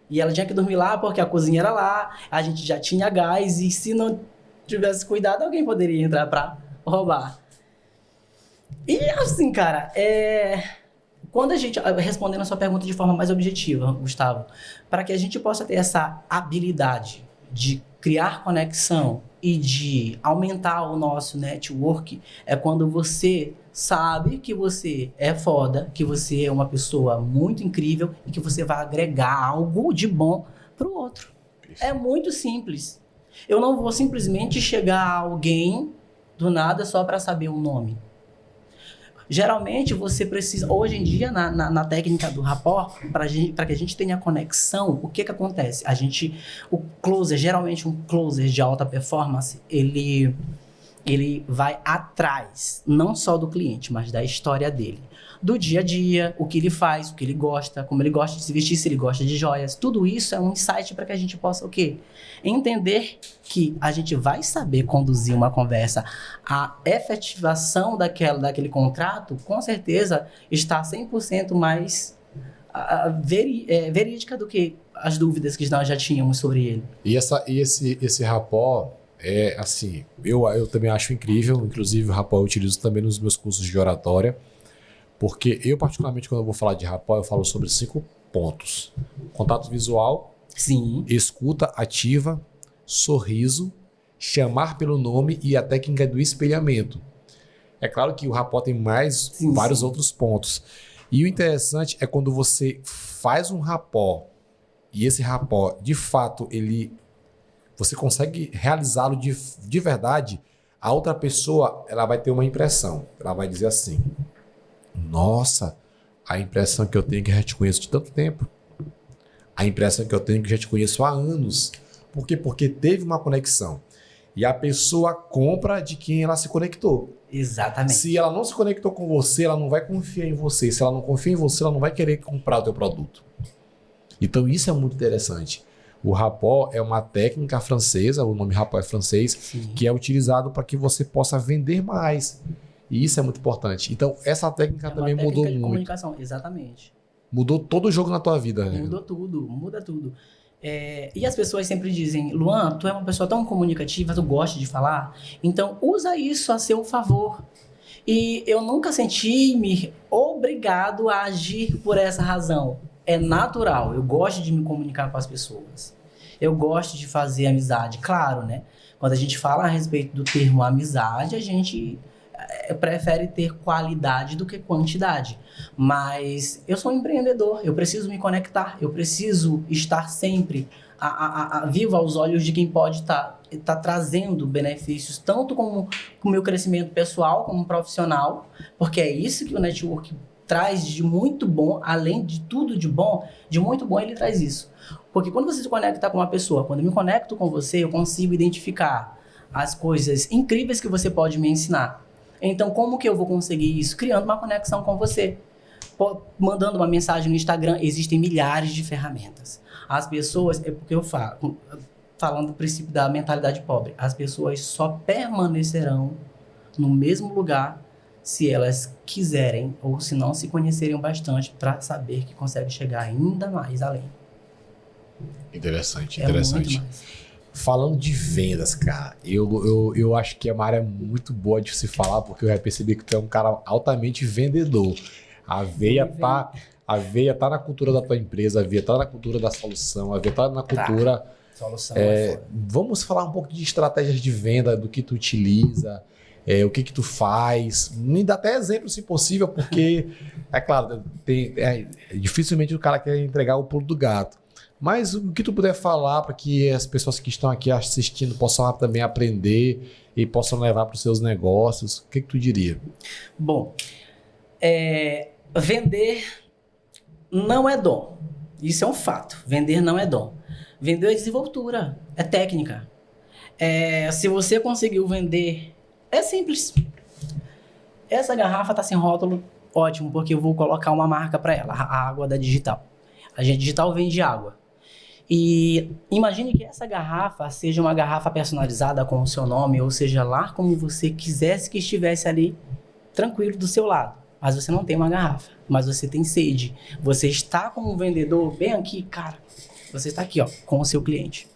E ela tinha que dormir lá porque a cozinha era lá, a gente já tinha gás e se não tivesse cuidado, alguém poderia entrar para roubar. E assim, cara, quando a gente, respondendo a sua pergunta de forma mais objetiva, Gustavo, para que a gente possa ter essa habilidade de criar conexão e de aumentar o nosso network, é quando você sabe que você é foda, que você é uma pessoa muito incrível e que você vai agregar algo de bom pro outro. É muito simples. Eu não vou simplesmente chegar a alguém do nada só para saber o nome. Geralmente você precisa, hoje em dia, na técnica do rapport, para que a gente tenha conexão, o que acontece? O closer, geralmente um closer de alta performance, ele vai atrás, não só do cliente, mas da história dele. Do dia a dia, o que ele faz, o que ele gosta, como ele gosta de se vestir, se ele gosta de joias. Tudo isso é um insight para que a gente possa o quê? Entender que a gente vai saber conduzir uma conversa. A efetivação daquele contrato, com certeza, está 100% mais verídica do que as dúvidas que nós já tínhamos sobre ele. E esse rapport... assim, eu também acho incrível, inclusive o rapport eu utilizo também nos meus cursos de oratória, porque eu particularmente quando eu vou falar de rapport, eu falo sobre 5 pontos. Contato visual, sim, escuta ativa, sorriso, chamar pelo nome e a técnica do espelhamento. É claro que o rapport tem vários outros pontos. E o interessante é quando você faz um rapport e esse rapport, de fato, você consegue realizá-lo de verdade, a outra pessoa ela vai ter uma impressão. Ela vai dizer assim, nossa, a impressão que eu tenho é que eu já te conheço de tanto tempo. A impressão que eu tenho é que eu já te conheço há anos. Por quê? Porque teve uma conexão. E a pessoa compra de quem ela se conectou. Exatamente. Se ela não se conectou com você, ela não vai confiar em você. Se ela não confia em você, ela não vai querer comprar o teu produto. Então isso é muito interessante. O rapport é uma técnica francesa, o nome rapport é francês, sim, que é utilizado para que você possa vender mais. E isso é muito importante. Então, essa técnica também mudou muito. Comunicação, exatamente. Mudou todo o jogo na tua vida. Muda tudo. E as pessoas sempre dizem, Luan, tu é uma pessoa tão comunicativa, tu gosta de falar, então usa isso a seu favor. E eu nunca senti-me obrigado a agir por essa razão. É natural, eu gosto de me comunicar com as pessoas. Eu gosto de fazer amizade, claro, né? Quando a gente fala a respeito do termo amizade, a gente prefere ter qualidade do que quantidade. Mas eu sou um empreendedor, eu preciso me conectar, eu preciso estar sempre vivo aos olhos de quem pode estar trazendo benefícios, tanto como o meu crescimento pessoal, como profissional, porque é isso que o network traz de muito bom, além de tudo de bom, de muito bom ele traz isso. Porque quando você se conecta com uma pessoa, quando eu me conecto com você, eu consigo identificar as coisas incríveis que você pode me ensinar. Então, como que eu vou conseguir isso? Criando uma conexão com você. Mandando uma mensagem no Instagram, existem milhares de ferramentas. As pessoas, é porque eu falo, falando do princípio da mentalidade pobre, as pessoas só permanecerão no mesmo lugar se elas quiserem ou se não se conhecerem bastante para saber que conseguem chegar ainda mais além. Interessante. Muito mais. Falando de vendas, cara, eu acho que é uma área muito boa de se falar, porque eu já percebi que tu é um cara altamente vendedor. A veia tá na cultura da tua empresa, a veia tá na cultura da solução, a veia tá na cultura Solução é foda. Vamos falar um pouco de estratégias de venda, do que tu utiliza, o que tu faz. Me dá até exemplo, se possível, porque, é claro, dificilmente o cara quer entregar o pulo do gato. Mas o que tu puder falar para que as pessoas que estão aqui assistindo possam também aprender e possam levar para os seus negócios, o que tu diria? Bom, vender não é dom. Isso é um fato. Vender não é dom. Vender é desenvoltura, é técnica. Se você conseguiu vender, é simples. Essa garrafa está sem rótulo, ótimo, porque eu vou colocar uma marca para ela, a água da Digital. A Digital vende água. E imagine que essa garrafa seja uma garrafa personalizada com o seu nome, ou seja lá como você quisesse que estivesse ali, tranquilo do seu lado. Mas você não tem uma garrafa, mas você tem sede. Você está como um vendedor bem aqui, cara. Você está aqui, ó, com o seu cliente.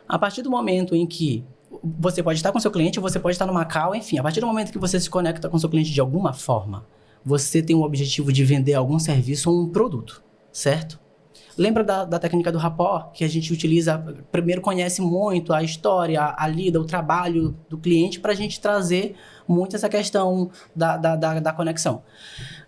A partir do momento em que você pode estar com o seu cliente, você pode estar no Macau, enfim, a partir do momento que você se conecta com o seu cliente de alguma forma, você tem o objetivo de vender algum serviço ou um produto, certo? Lembra da técnica do rapport, que a gente utiliza, primeiro conhece muito a história, a lida, o trabalho do cliente, para a gente trazer muito essa questão da conexão.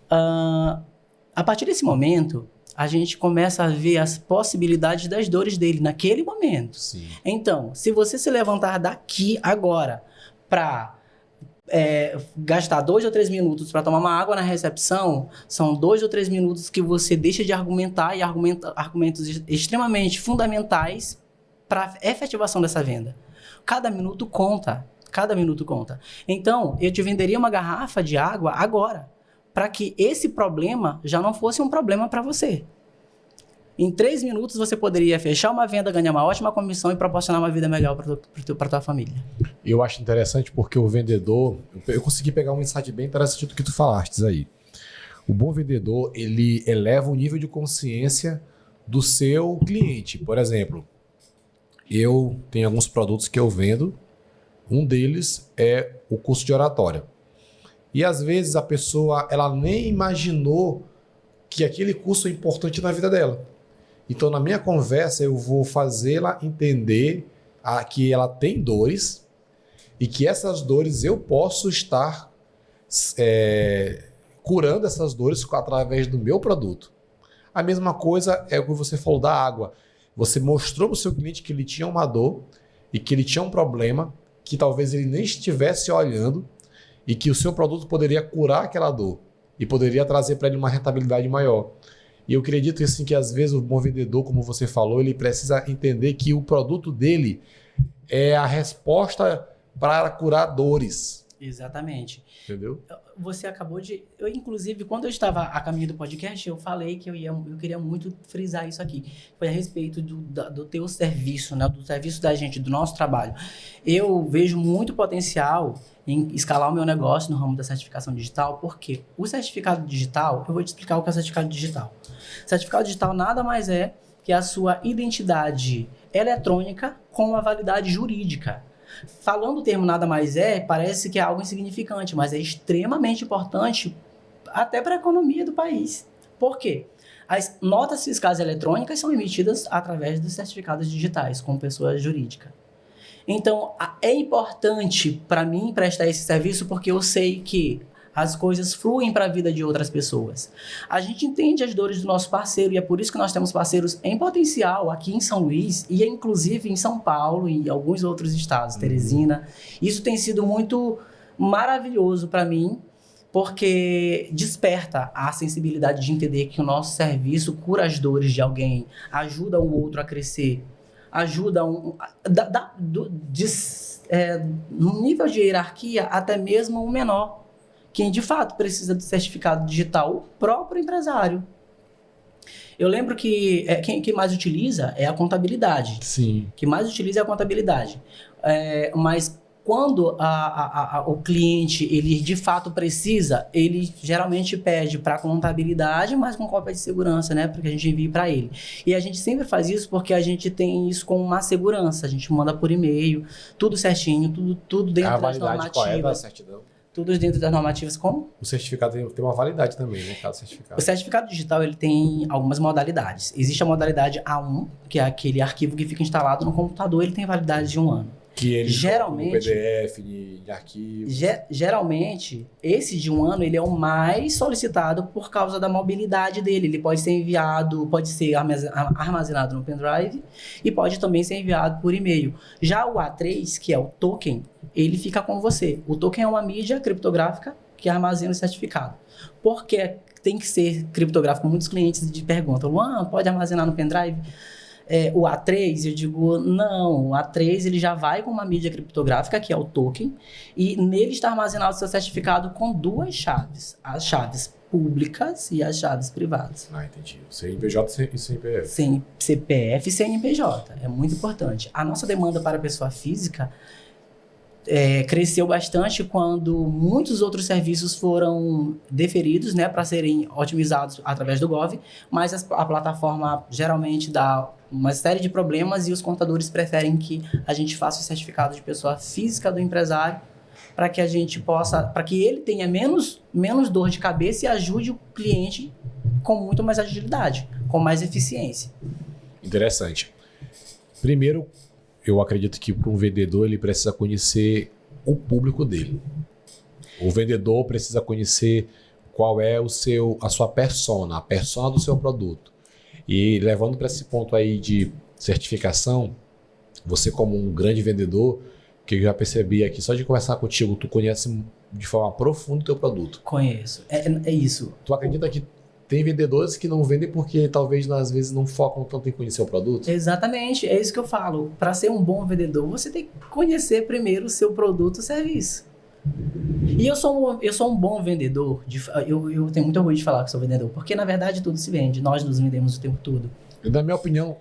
A partir desse momento, a gente começa a ver as possibilidades das dores dele naquele momento. Sim. Então, se você se levantar daqui agora para gastar 2 ou 3 minutos para tomar uma água na recepção, são 2 ou 3 minutos que você deixa de argumentar e argumentos extremamente fundamentais para a efetivação dessa venda. Cada minuto conta. Cada minuto conta. Então, eu te venderia uma garrafa de água agora, para que esse problema já não fosse um problema para você. Em 3 minutos você poderia fechar uma venda, ganhar uma ótima comissão e proporcionar uma vida melhor para tua família. Eu acho interessante porque o vendedor... Eu consegui pegar um insight bem interessante do que tu falaste aí. O bom vendedor, ele eleva o nível de consciência do seu cliente. Por exemplo, eu tenho alguns produtos que eu vendo. Um deles é o curso de oratória. E às vezes a pessoa ela nem imaginou que aquele curso é importante na vida dela. Então, na minha conversa, eu vou fazê-la entender que ela tem dores e que essas dores eu posso estar curando essas dores através do meu produto. A mesma coisa é o que você falou da água. Você mostrou para o seu cliente que ele tinha uma dor e que ele tinha um problema que talvez ele nem estivesse olhando e que o seu produto poderia curar aquela dor e poderia trazer para ele uma rentabilidade maior. E eu acredito assim, que às vezes o bom vendedor, como você falou, ele precisa entender que o produto dele é a resposta para curar dores. Exatamente. Entendeu? Você acabou de... inclusive, quando eu estava a caminho do podcast, eu falei que eu queria muito frisar isso aqui. Foi a respeito do teu serviço, né? Do serviço da gente, do nosso trabalho. Eu vejo muito potencial em escalar o meu negócio no ramo da certificação digital, porque o certificado digital, eu vou te explicar o que é o certificado digital. Certificado digital nada mais é que a sua identidade eletrônica com uma validade jurídica. Falando o termo nada mais parece que é algo insignificante, mas é extremamente importante até para a economia do país. Por quê? As notas fiscais eletrônicas são emitidas através dos certificados digitais, como pessoa jurídica. Então, é importante para mim prestar esse serviço porque eu sei que as coisas fluem para a vida de outras pessoas. A gente entende as dores do nosso parceiro e é por isso que nós temos parceiros em potencial aqui em São Luís e inclusive em São Paulo e alguns outros estados, Teresina. Isso tem sido muito maravilhoso para mim, porque desperta a sensibilidade de entender que o nosso serviço cura as dores de alguém, ajuda o outro a crescer, ajuda no nível de hierarquia até mesmo o menor. Quem de fato precisa do certificado digital, o próprio empresário. Eu lembro que quem mais utiliza é a contabilidade. Sim. Quem mais utiliza é a contabilidade. Mas quando o cliente ele de fato precisa, ele geralmente pede para a contabilidade, mas com cópia de segurança, né? Porque a gente envia para ele. E a gente sempre faz isso porque a gente tem isso com uma segurança. A gente manda por e-mail, tudo certinho, tudo dentro das normativas. Qual é da certidão? Tudo dentro das normativas como? O certificado tem uma validade também, né? Cada certificado. O certificado digital ele tem algumas modalidades. Existe a modalidade A1, que é aquele arquivo que fica instalado no computador, ele tem validade de 1 ano. Que ele geralmente, no PDF, de arquivo. Geralmente, esse de 1 ano ele é o mais solicitado por causa da mobilidade dele. Ele pode ser enviado, pode ser armazenado no pendrive e pode também ser enviado por e-mail. Já o A3, que é o token, ele fica com você. O token é uma mídia criptográfica que armazena o certificado. Por que tem que ser criptográfico? Muitos clientes perguntam, Luan, pode armazenar no pendrive? O A3, eu digo, não, o A3 ele já vai com uma mídia criptográfica, que é o token, e nele está armazenado o seu certificado com 2 chaves, as chaves públicas e as chaves privadas. Ah, entendi. CNPJ e CPF. Sem CPF e CNPJ, é muito importante. A nossa demanda para a pessoa física cresceu bastante quando muitos outros serviços foram deferidos, né, para serem otimizados através do Gov, mas a plataforma geralmente dá uma série de problemas e os contadores preferem que a gente faça o certificado de pessoa física do empresário para que a gente possa, para que ele tenha menos dor de cabeça e ajude o cliente com muito mais agilidade, com mais eficiência. Interessante. Primeiro, eu acredito que para um vendedor ele precisa conhecer o público dele. O vendedor precisa conhecer qual é a sua persona, a persona do seu produto. E levando para esse ponto aí de certificação, você como um grande vendedor, que eu já percebi aqui, só de conversar contigo, tu conhece de forma profunda o teu produto. Conheço. É isso. Tu acredita que tem vendedores que não vendem porque talvez às vezes não focam tanto em conhecer o produto? Exatamente, é isso que eu falo. Para ser um bom vendedor, você tem que conhecer primeiro o seu produto ou serviço. E eu sou um bom vendedor. Eu tenho muito orgulho de falar que sou vendedor, porque na verdade tudo se vende. Nós nos vendemos o tempo todo. Na minha opinião,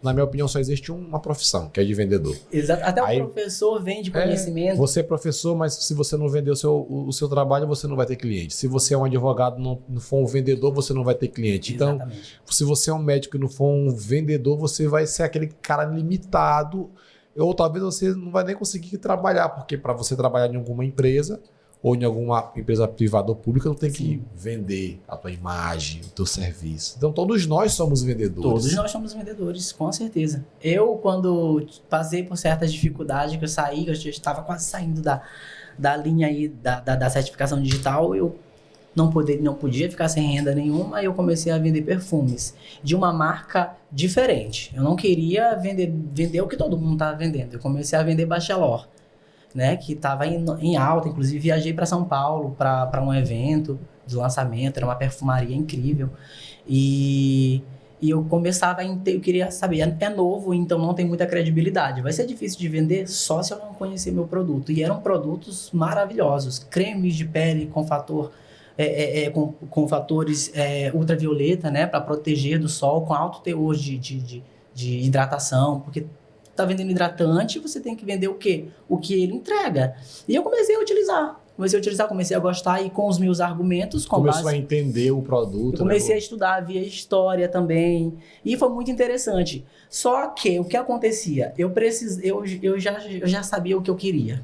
só existe uma profissão, que é de vendedor. Exato. Até o professor vende conhecimento. Você é professor, mas se você não vender o seu trabalho, você não vai ter cliente. Se você é um advogado e não for um vendedor, você não vai ter cliente. Exatamente. Então, se você é um médico e não for um vendedor, você vai ser aquele cara limitado, ou talvez você não vai nem conseguir trabalhar, porque para você trabalhar em alguma empresa, ou em alguma empresa privada ou pública, não tem que vender a tua imagem, o teu serviço. Então, todos nós somos vendedores. Todos nós somos vendedores, com certeza. Eu, quando passei por certas dificuldades, que eu saí, que eu já estava quase saindo da linha aí da certificação digital, eu não podia ficar sem renda nenhuma, e eu comecei a vender perfumes de uma marca diferente. Eu não queria vender o que todo mundo estava vendendo. Eu comecei a vender Bachelor, né, que estava em alta. Inclusive viajei para São Paulo para um evento de lançamento, era uma perfumaria incrível, e eu começava eu queria saber, é novo, então não tem muita credibilidade, vai ser difícil de vender só se eu não conhecer meu produto. E eram produtos maravilhosos, cremes de pele com fatores ultravioleta, né, para proteger do sol, com alto teor de hidratação, porque tá vendendo hidratante, você tem que vender o quê? O que ele entrega. E eu comecei a utilizar, comecei a gostar, e com os meus argumentos... Começou a entender o produto. Eu comecei a estudar, via história também, e foi muito interessante. Só que o que acontecia? Eu já sabia o que eu queria.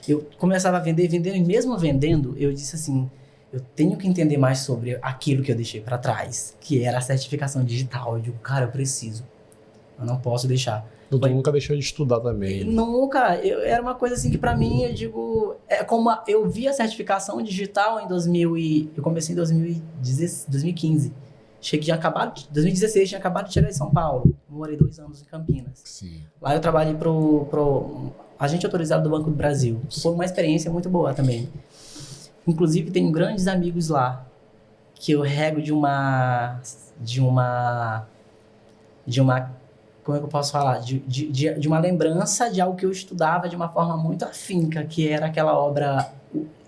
Eu começava a vender, e mesmo vendendo, eu disse assim, eu tenho que entender mais sobre aquilo que eu deixei para trás, que era a certificação digital. Eu digo, cara, eu não posso deixar. Tu nunca deixou de estudar também? Nunca. Era uma coisa assim que pra mim, como eu vi a certificação digital em eu comecei em 2015. 2016, tinha acabado de chegar em São Paulo. Morei 2 anos em Campinas. Sim. Lá eu trabalhei pro agente autorizado do Banco do Brasil. Foi uma experiência muito boa também. Inclusive, tenho grandes amigos lá, que eu rego de uma como é que eu posso falar? De uma lembrança de algo que eu estudava de uma forma muito afinca, que era aquela obra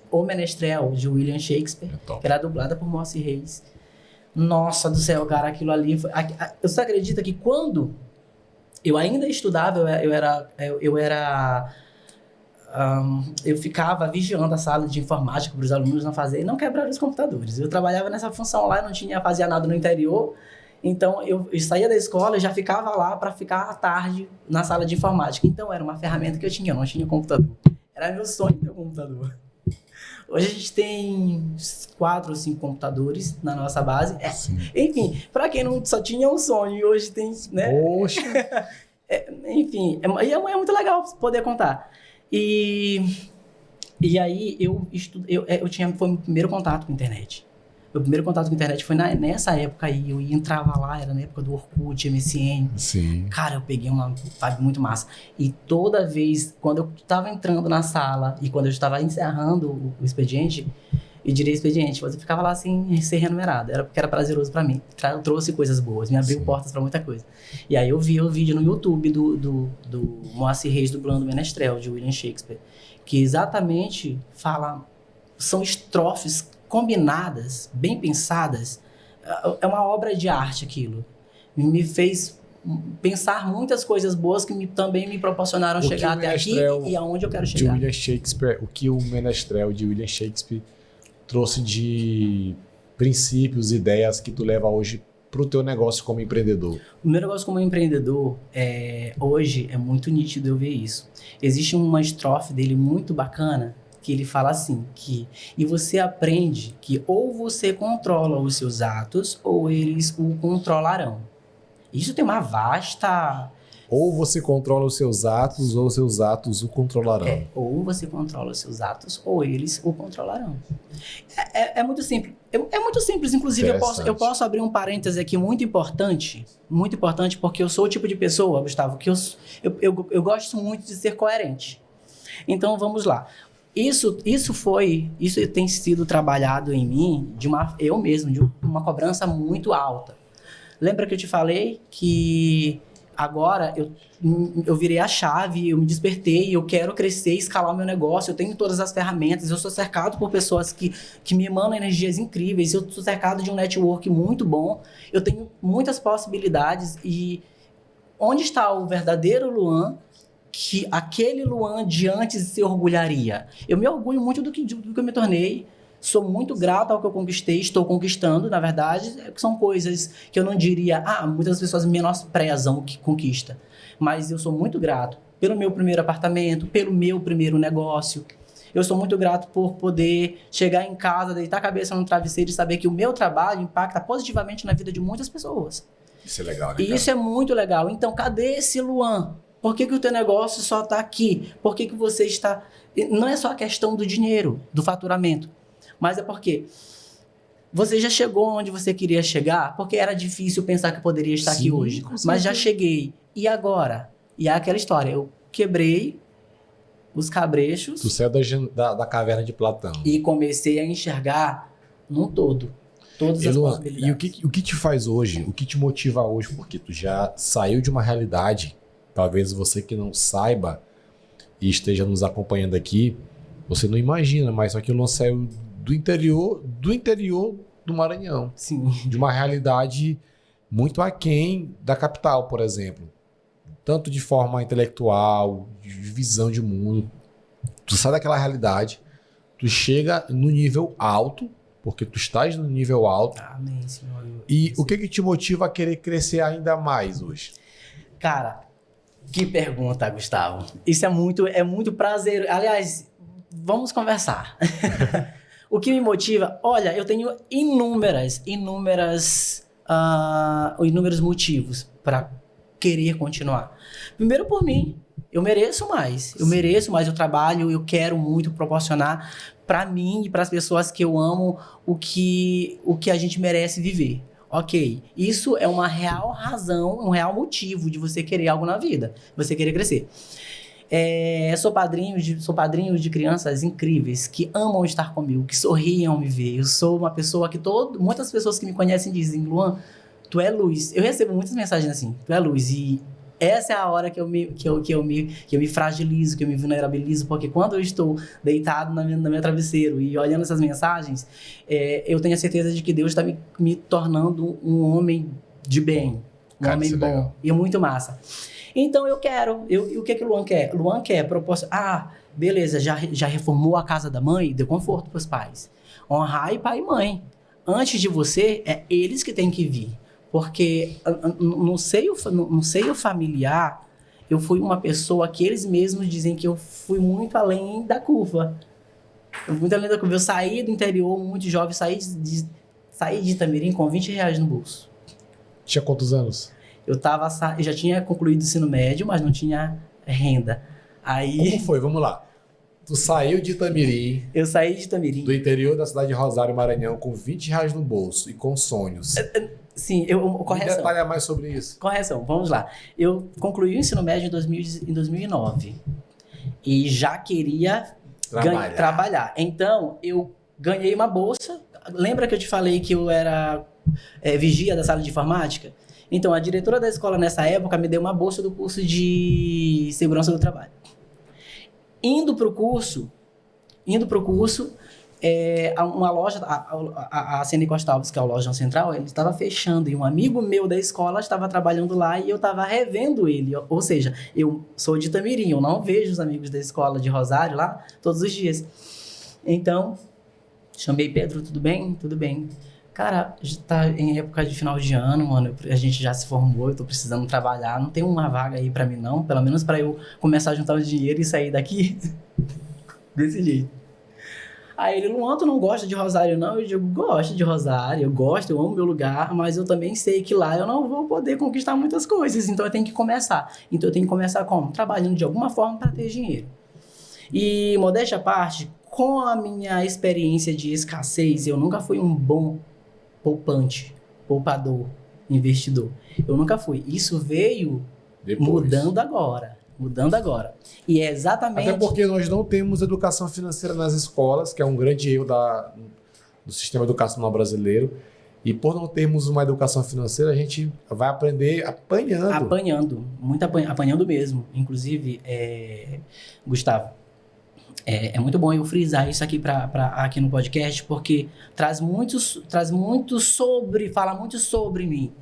O Menestrel, de William Shakespeare, que era dublada por Moacir Reis. Nossa do céu, cara, aquilo ali... Você acredita que quando eu ainda estudava, eu ficava vigiando a sala de informática para os alunos não fazerem, não quebrar os computadores. Eu trabalhava nessa função lá, não fazia nada no interior. Então, eu saía da escola e já ficava lá para ficar à tarde na sala de informática. Então, era uma ferramenta que eu não tinha computador. Era meu sonho ter um computador. Hoje a gente tem 4 ou 5 computadores na nossa base. Enfim, para quem não só tinha um sonho e hoje tem, né? Poxa! Enfim, é muito legal poder contar. E aí eu tinha, foi o meu primeiro contato com a internet. Meu primeiro contato com a internet foi nessa época aí. Eu entrava lá, era na época do Orkut, MSN. Sim. Cara, eu peguei uma vibe muito massa. E toda vez, quando eu tava entrando na sala e quando eu estava encerrando o expediente, eu diria expediente, você ficava lá assim, sem renumerado. Era porque era prazeroso pra mim. Trouxe coisas boas, me abriu portas pra muita coisa. E aí eu vi o vídeo no YouTube do Moacir Reis dublando Menestrel, de William Shakespeare, que exatamente fala, são estrofes combinadas, bem pensadas. É uma obra de arte aquilo. Me fez pensar muitas coisas boas que também me proporcionaram chegar até aqui e aonde eu quero chegar. De William Shakespeare, o que o Menestrel de William Shakespeare trouxe de princípios, ideias que tu leva hoje para o teu negócio como empreendedor? O meu negócio como empreendedor, hoje, é muito nítido eu ver isso. Existe uma estrofe dele muito bacana, que ele fala assim, e você aprende que ou você controla os seus atos, ou eles o controlarão. Isso tem uma vasta... Ou você controla os seus atos, ou os seus atos o controlarão. Ou você controla os seus atos, ou eles o controlarão. É muito simples. É muito simples, inclusive eu posso abrir um parêntese aqui muito importante, porque eu sou o tipo de pessoa, Gustavo, que eu gosto muito de ser coerente. Então, vamos lá. Isso tem sido trabalhado em mim, eu mesmo, de uma cobrança muito alta. Lembra que eu te falei que agora eu virei a chave, eu me despertei, eu quero crescer, escalar o meu negócio, eu tenho todas as ferramentas, eu sou cercado por pessoas que me emanam energias incríveis, eu sou cercado de um network muito bom, eu tenho muitas possibilidades e onde está o verdadeiro Luan, que aquele Luan de antes se orgulharia? Eu me orgulho muito do que eu me tornei, sou muito grato ao que eu conquistei, estou conquistando, na verdade, são coisas que eu não diria, muitas pessoas menosprezam o que conquista, mas eu sou muito grato pelo meu primeiro apartamento, pelo meu primeiro negócio, eu sou muito grato por poder chegar em casa, deitar a cabeça no travesseiro e saber que o meu trabalho impacta positivamente na vida de muitas pessoas. Isso é legal, né, E isso é muito legal. Então, cadê esse Luan? Por que o teu negócio só está aqui? Por que você está... Não é só a questão do dinheiro, do faturamento, mas é porque você já chegou onde você queria chegar, porque era difícil pensar que poderia estar aqui hoje. Mas já cheguei. E agora? E é aquela história. Eu quebrei os cabrechos. Tu saiu da caverna de Platão. E comecei a enxergar num todo. Todas as possibilidades. E o que te faz hoje? O que te motiva hoje? Porque tu já saiu de uma realidade... Talvez você que não saiba e esteja nos acompanhando aqui, você não imagina, mas só que o Luan saiu do interior do Maranhão. Sim. De uma realidade muito aquém da capital, por exemplo. Tanto de forma intelectual, de visão de mundo. Tu sai daquela realidade, tu chega no nível alto, porque tu estás no nível alto. Amém, Senhor. E o que te motiva a querer crescer ainda mais hoje? Cara... Que pergunta, Gustavo. Isso é muito prazer. Aliás, vamos conversar. O que me motiva? Olha, eu tenho inúmeros motivos para querer continuar. Primeiro por mim. Eu mereço mais. Eu trabalho, eu quero muito proporcionar para mim e para as pessoas que eu amo o que a gente merece viver. Ok, isso é uma real razão, um real motivo de você querer algo na vida, você querer crescer. Sou padrinho de crianças incríveis que amam estar comigo, que sorriem ao me ver. Eu sou uma pessoa que muitas pessoas que me conhecem dizem, Luan, tu é luz. Eu recebo muitas mensagens assim, tu é luz. E essa é a hora que eu me fragilizo, que eu me vulnerabilizo, porque quando eu estou deitado no meu travesseiro e olhando essas mensagens, eu tenho a certeza de que Deus está me tornando um homem de bem, homem bom. Legal. E é muito massa. Então eu quero, o que o Luan quer? Luan quer proporcionar, beleza, já reformou a casa da mãe, deu conforto para os pais. Honrar pai e mãe. Antes de você, é eles que têm que vir. Porque no seio familiar, eu fui uma pessoa que eles mesmos dizem que eu fui muito além da curva. Muita lenda que eu saí do interior, muito jovem, saí de Itamirim com R$20 no bolso. Tinha quantos anos? Eu já tinha concluído o ensino médio, mas não tinha renda. Aí... Como foi? Vamos lá. Tu saiu de Itamirim. Eu saí de Itamirim. Do interior da cidade de Rosário, Maranhão, com R$20 no bolso e com sonhos. Sim, correção. Detalha mais sobre isso. Correção, vamos lá. Eu concluí o ensino médio em 2009 e já queria trabalhar. Então, eu ganhei uma bolsa. Lembra que eu te falei que eu era vigia da sala de informática? Então, a diretora da escola nessa época me deu uma bolsa do curso de segurança do trabalho. Indo para o curso, uma loja, a CN Costa Alves, que é a loja central, ele estava fechando e um amigo meu da escola estava trabalhando lá e eu estava revendo ele. Ou seja, eu sou de Itamirim, eu não vejo os amigos da escola de Rosário lá todos os dias. Então, chamei Pedro, tudo bem? Tudo bem. Cara, tá em época de final de ano, mano, a gente já se formou, eu tô precisando trabalhar, não tem uma vaga aí pra mim não, pelo menos pra eu começar a juntar o dinheiro e sair daqui, desse jeito. Aí ele, Luan, tu não gosta de Rosário não? Eu digo, gosto de Rosário, eu amo meu lugar, mas eu também sei que lá eu não vou poder conquistar muitas coisas, então eu tenho que começar. Então eu tenho que começar como? Trabalhando de alguma forma pra ter dinheiro. E, modéstia à parte, com a minha experiência de escassez, eu nunca fui um bom poupador, investidor. Eu nunca fui. Isso veio mudando agora. E é exatamente... Até porque nós não temos educação financeira nas escolas, que é um grande erro do sistema educacional brasileiro. E por não termos uma educação financeira, a gente vai aprender apanhando. Apanhando mesmo. Inclusive, Gustavo, é muito bom eu frisar isso aqui aqui no podcast, porque fala muito sobre mim.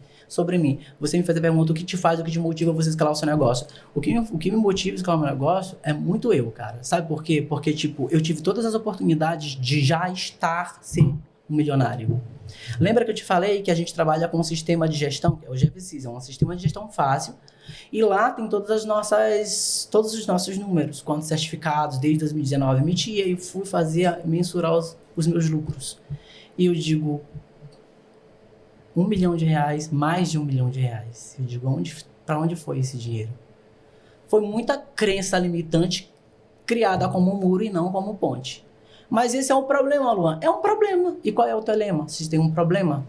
Você me fez a pergunta, o que te faz, o que te motiva você a escalar o seu negócio? O que me motiva a escalar o meu negócio é muito eu, cara. Sabe por quê? Porque, eu tive todas as oportunidades de já ser um milionário. Lembra que eu te falei que a gente trabalha com um sistema de gestão, que é o GVSys, é um sistema de gestão fácil, e lá tem todos os nossos números, quantos certificados, desde 2019 eu emitia e fui mensurar os meus lucros. E eu digo, R$1 milhão, mais de R$1 milhão. Eu digo, para onde foi esse dinheiro? Foi muita crença limitante criada como um muro e não como ponte. Mas esse é um problema, Luan. É um problema. E qual é o teu lema? Se tem um problema,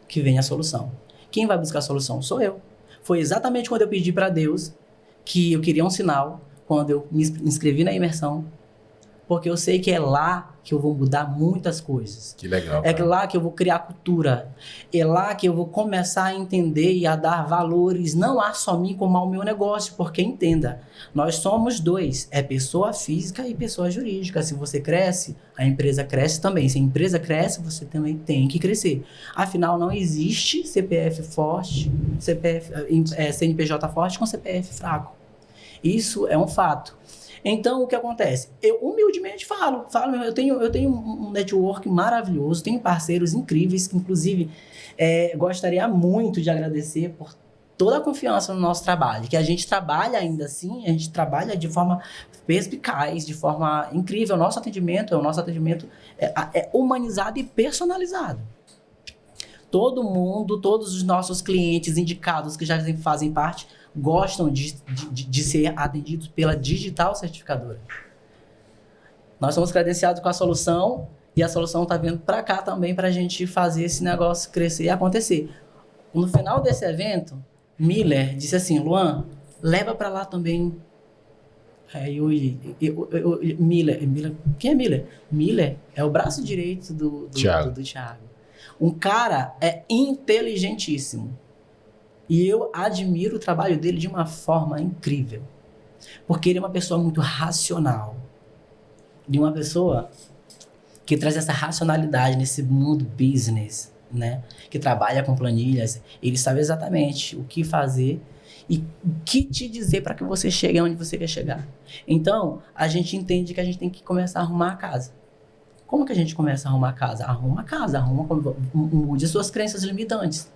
que vem a solução. Quem vai buscar a solução? Sou eu. Foi exatamente quando eu pedi para Deus que eu queria um sinal, quando eu me inscrevi na imersão, porque eu sei que é lá que eu vou mudar muitas coisas. Que legal. É lá que eu vou criar cultura. É lá que eu vou começar a entender e a dar valores, não a só mim como ao meu negócio, porque entenda, nós somos dois, é pessoa física e pessoa jurídica. Se você cresce, a empresa cresce também. Se a empresa cresce, você também tem que crescer. Afinal, não existe CPF forte, CNPJ forte com CPF fraco. Isso é um fato. Então, o que acontece? Eu humildemente falo, eu tenho um network maravilhoso, tenho parceiros incríveis, que inclusive gostaria muito de agradecer por toda a confiança no nosso trabalho, que a gente trabalha ainda assim, a gente trabalha de forma perspicaz, de forma incrível. O nosso atendimento é humanizado e personalizado. Todo mundo, todos os nossos clientes indicados que já fazem parte, gostam de ser atendidos pela Digital Certificadora. Nós somos credenciados com a solução e a solução está vindo para cá também para a gente fazer esse negócio crescer e acontecer. No final desse evento, Miller disse assim, Luan, leva para lá também. Miller, quem é Miller? Miller é o braço direito do Thiago. Um cara inteligentíssimo. E eu admiro o trabalho dele de uma forma incrível. Porque ele é uma pessoa muito racional. De uma pessoa que traz essa racionalidade nesse mundo business, né? Que trabalha com planilhas. Ele sabe exatamente o que fazer e o que te dizer para que você chegue onde você quer chegar. Então, a gente entende que a gente tem que começar a arrumar a casa. Como que a gente começa a arrumar a casa? Mude as suas crenças limitantes.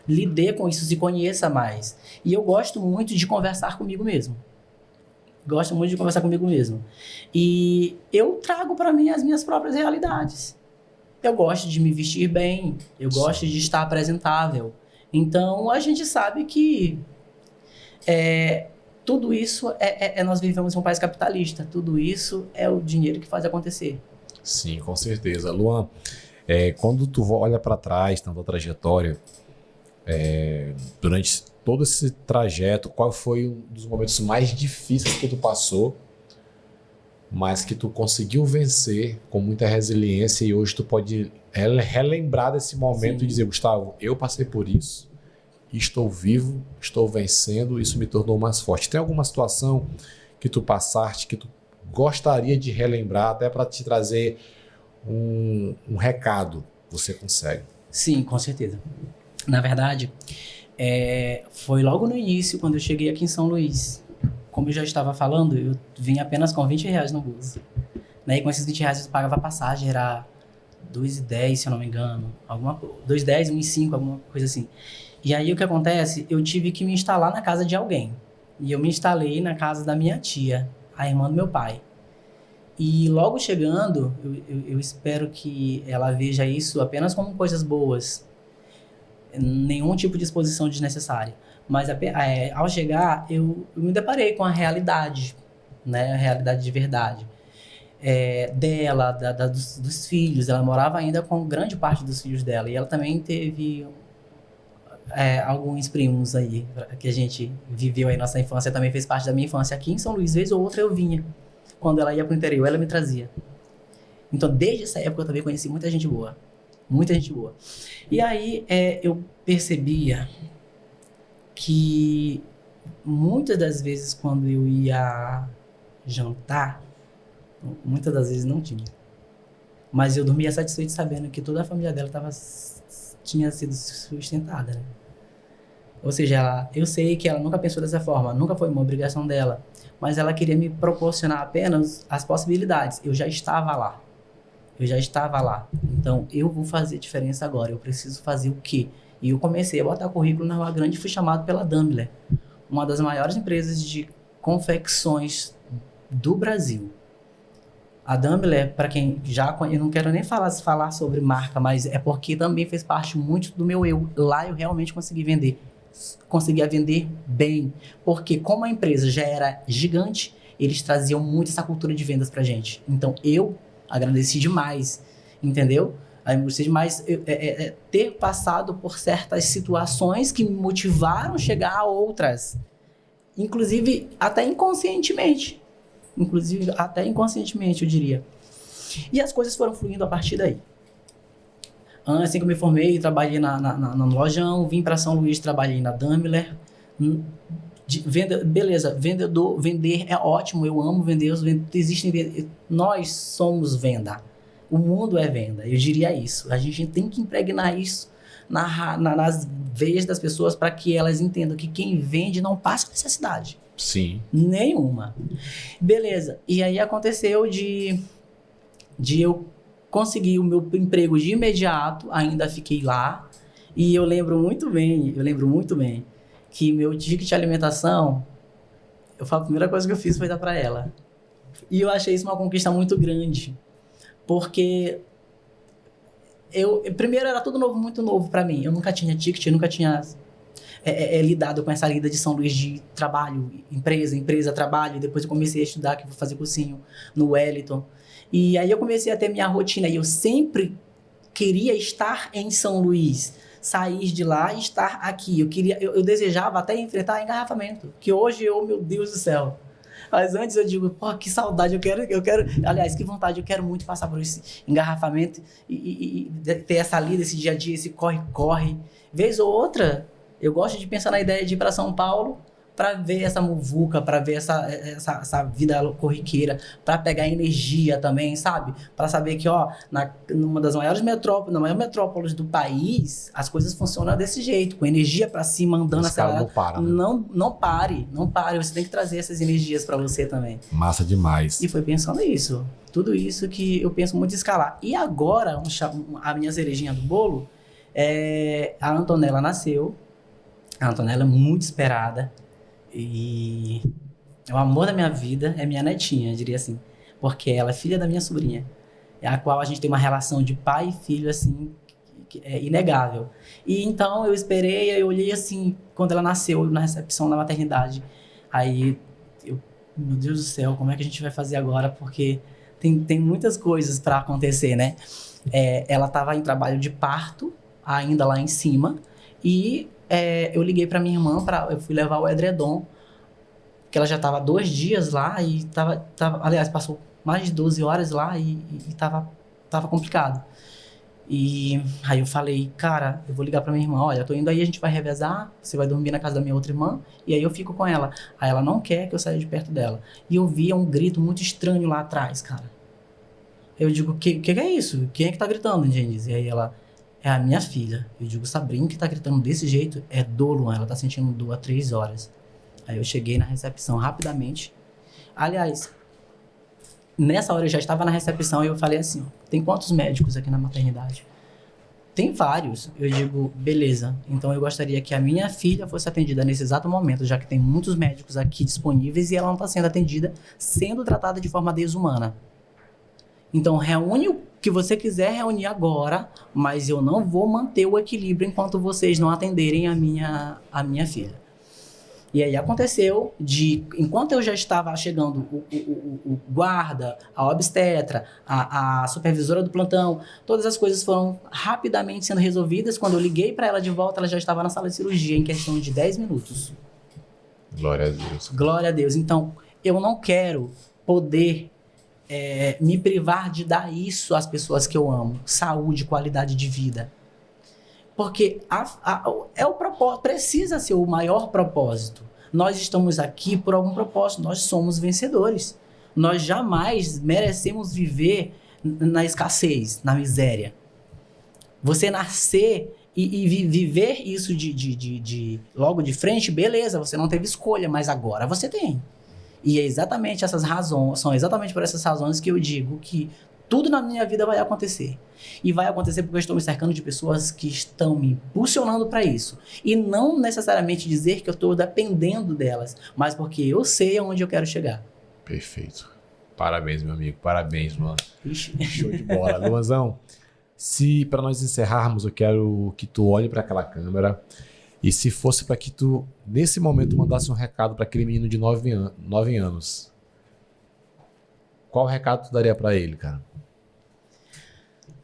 Lide com isso, se conheça mais. E eu gosto muito de conversar comigo mesmo. Gosto muito de conversar comigo mesmo. E eu trago para mim as minhas próprias realidades. Eu gosto de me vestir bem, eu gosto de estar apresentável. Então, a gente sabe que tudo isso nós vivemos em um país capitalista. Tudo isso é o dinheiro que faz acontecer. Sim, com certeza. Luan, quando tu olha para trás na tua trajetória, durante todo esse trajeto, qual foi um dos momentos mais difíceis que tu passou, mas que tu conseguiu vencer com muita resiliência e hoje tu pode relembrar desse momento e dizer, Gustavo, eu passei por isso, estou vivo, estou vencendo, isso me tornou mais forte. Tem alguma situação que tu passaste, que tu gostaria de relembrar, até para te trazer um recado? Você consegue? Sim, com certeza. Na verdade, foi logo no início, quando eu cheguei aqui em São Luís. Como eu já estava falando, eu vim apenas com R$20 no bolso. Né? E com esses R$20 eu pagava passagem, era R$2,10, se eu não me engano. R$2,10, R$1,05, alguma coisa assim. E aí o que acontece? Eu tive que me instalar na casa de alguém. E eu me instalei na casa da minha tia, a irmã do meu pai. E logo chegando, eu espero que ela veja isso apenas como coisas boas. Nenhum tipo de exposição desnecessária. Mas ao chegar, eu me deparei com a realidade, né? A realidade de verdade. Dela, dos filhos. Ela morava ainda com grande parte dos filhos dela. E ela também teve alguns primos aí, que a gente viveu aí nossa infância. Também fez parte da minha infância. Aqui em São Luís, vez ou outra eu vinha. Quando ela ia pro interior, ela me trazia. Então, desde essa época, eu também conheci muita gente boa. Muita gente boa. E aí, eu percebia que muitas das vezes quando eu ia jantar, muitas das vezes não tinha. Mas eu dormia satisfeito sabendo que toda a família dela tinha sido sustentada, né? Ou seja, eu sei que ela nunca pensou dessa forma, nunca foi uma obrigação dela, mas ela queria me proporcionar apenas as possibilidades. Eu já estava lá. Então, eu vou fazer diferença agora. Eu preciso fazer o quê? E eu comecei a botar currículo na Rua Grande e fui chamado pela Daimler, uma das maiores empresas de confecções do Brasil. A Daimler, para quem já conhece, eu não quero nem falar sobre marca, mas é porque também fez parte muito do meu eu. Lá eu realmente conseguia vender bem, porque como a empresa já era gigante, eles traziam muito essa cultura de vendas pra gente. Então eu agradeci demais, entendeu? Agradeci demais ter passado por certas situações que me motivaram a chegar a outras, inclusive até inconscientemente, eu diria. E as coisas foram fluindo a partir daí. Assim que eu me formei, trabalhei no Lojão, vim para São Luís, trabalhei na Daimler. Beleza, vender é ótimo, eu amo vender, nós somos venda. O mundo é venda, eu diria isso. A gente tem que impregnar isso nas veias das pessoas para que elas entendam que quem vende não passa necessidade. Sim. Nenhuma. Beleza, e aí aconteceu de eu conseguir o meu emprego de imediato, ainda fiquei lá, e eu lembro muito bem que meu ticket de alimentação, a primeira coisa que eu fiz foi dar para ela. E eu achei isso uma conquista muito grande, porque primeiro era tudo novo, muito novo para mim. Eu nunca tinha ticket, eu nunca tinha lidado com essa lida de São Luís de trabalho, empresa, trabalho. Depois eu comecei a estudar, que vou fazer cursinho no Wellington. E aí eu comecei a ter minha rotina, e eu sempre queria estar em São Luís, sair de lá e estar aqui. Eu desejava até enfrentar engarrafamento, que hoje meu Deus do céu. Mas antes eu digo, que saudade, eu quero, aliás, que vontade, eu quero muito passar por esse engarrafamento e ter essa lida, esse dia a dia, esse corre-corre. Vez ou outra, eu gosto de pensar na ideia de ir para São Paulo para ver essa muvuca, para ver essa vida corriqueira, para pegar energia também, sabe? Para saber que, numa das maiores metrópoles, na maior metrópole do país, as coisas funcionam desse jeito, com energia para cima, andando acelerado. Não para, né? Não pare, você tem que trazer essas energias para você também. Massa demais. E foi pensando isso, tudo isso que eu penso muito em escalar. E agora, a minha cerejinha do bolo, a Antonella nasceu, a Antonella é muito esperada, e É o amor da minha vida, é minha netinha, eu diria assim. Porque ela é filha da minha sobrinha. É a qual a gente tem uma relação de pai e filho, assim, que é inegável. E então eu esperei, eu olhei assim, quando ela nasceu, na recepção da maternidade. Aí, meu Deus do céu, como é que a gente vai fazer agora? Porque tem muitas coisas para acontecer, né? Ela estava em trabalho de parto, ainda lá em cima, e eu liguei para minha irmã, eu fui levar o edredom, que ela já estava 2 dias lá e aliás, passou mais de 12 horas lá e tava complicado. E aí eu falei, cara, eu vou ligar pra minha irmã, olha, eu tô indo aí, a gente vai revezar, você vai dormir na casa da minha outra irmã, e aí eu fico com ela. Aí ela não quer que eu saia de perto dela. E eu via um grito muito estranho lá atrás, cara. Eu digo, que é isso? Quem é que tá gritando, Genise? E aí ela, é a minha filha. Eu digo, Sabrina que tá gritando desse jeito é dor, Luan, ela tá sentindo dor há 3 horas. Aí eu cheguei na recepção rapidamente. Aliás, nessa hora eu já estava na recepção e eu falei assim, tem quantos médicos aqui na maternidade? Tem vários. Eu digo, beleza, então eu gostaria que a minha filha fosse atendida nesse exato momento, já que tem muitos médicos aqui disponíveis e ela não está sendo atendida, sendo tratada de forma desumana. Então reúne o que você quiser reunir agora, mas eu não vou manter o equilíbrio enquanto vocês não atenderem a minha filha. E aí aconteceu enquanto eu já estava chegando, o guarda, a obstetra, a supervisora do plantão, todas as coisas foram rapidamente sendo resolvidas. Quando eu liguei para ela de volta, ela já estava na sala de cirurgia em questão de 10 minutos. Glória a Deus. Glória a Deus. Então, eu não quero poder me privar de dar isso às pessoas que eu amo. Saúde, qualidade de vida. Porque é o propósito, precisa ser o maior propósito. Nós estamos aqui por algum propósito, nós somos vencedores. Nós jamais merecemos viver na escassez, na miséria. Você nascer e viver isso logo de frente, beleza, você não teve escolha, mas agora você tem. E é exatamente essas razões, são exatamente por essas razões que eu digo que tudo na minha vida vai acontecer. E vai acontecer porque eu estou me cercando de pessoas que estão me impulsionando para isso. E não necessariamente dizer que eu estou dependendo delas, mas porque eu sei aonde eu quero chegar. Perfeito. Parabéns, meu amigo. Parabéns, mano. Ixi. Show de bola. Luanzão, se para nós encerrarmos, eu quero que tu olhe para aquela câmera e se fosse para que tu, nesse momento, mandasse um recado para aquele menino de 9 anos, qual recado tu daria para ele, cara?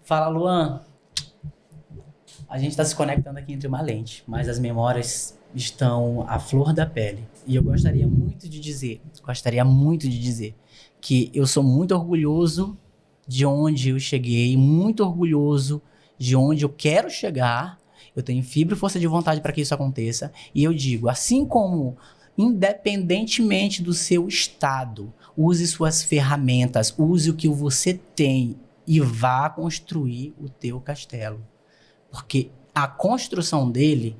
Fala, Luan. A gente está se conectando aqui entre uma lente, mas as memórias estão à flor da pele. E eu gostaria muito de dizer que eu sou muito orgulhoso de onde eu cheguei, muito orgulhoso de onde eu quero chegar. Eu tenho fibra e força de vontade para que isso aconteça. E eu digo, assim como, independentemente do seu estado, use suas ferramentas, use o que você tem e vá construir o teu castelo. Porque a construção dele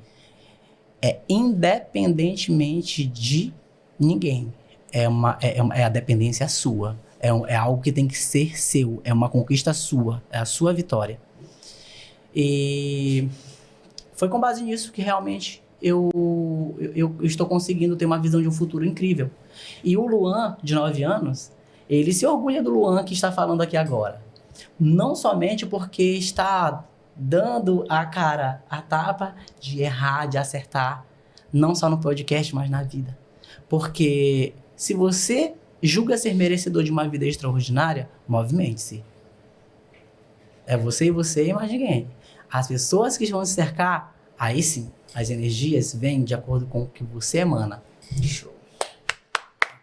é independentemente de ninguém. É a dependência sua. É algo que tem que ser seu. É uma conquista sua. É a sua vitória. E foi com base nisso que realmente eu estou conseguindo ter uma visão de um futuro incrível. E o Luan, de 9 anos, ele se orgulha do Luan que está falando aqui agora. Não somente porque está dando a tapa de errar, de acertar, não só no podcast, mas na vida. Porque se você julga ser merecedor de uma vida extraordinária, movimente-se. É você e mais ninguém. As pessoas que vão se cercar, aí sim, as energias vêm de acordo com o que você emana. Show.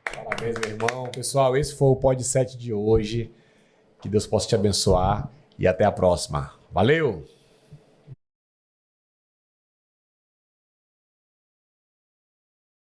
Parabéns, meu irmão. Pessoal, esse foi o Pod 7 de hoje. Que Deus possa te abençoar e até a próxima. Valeu!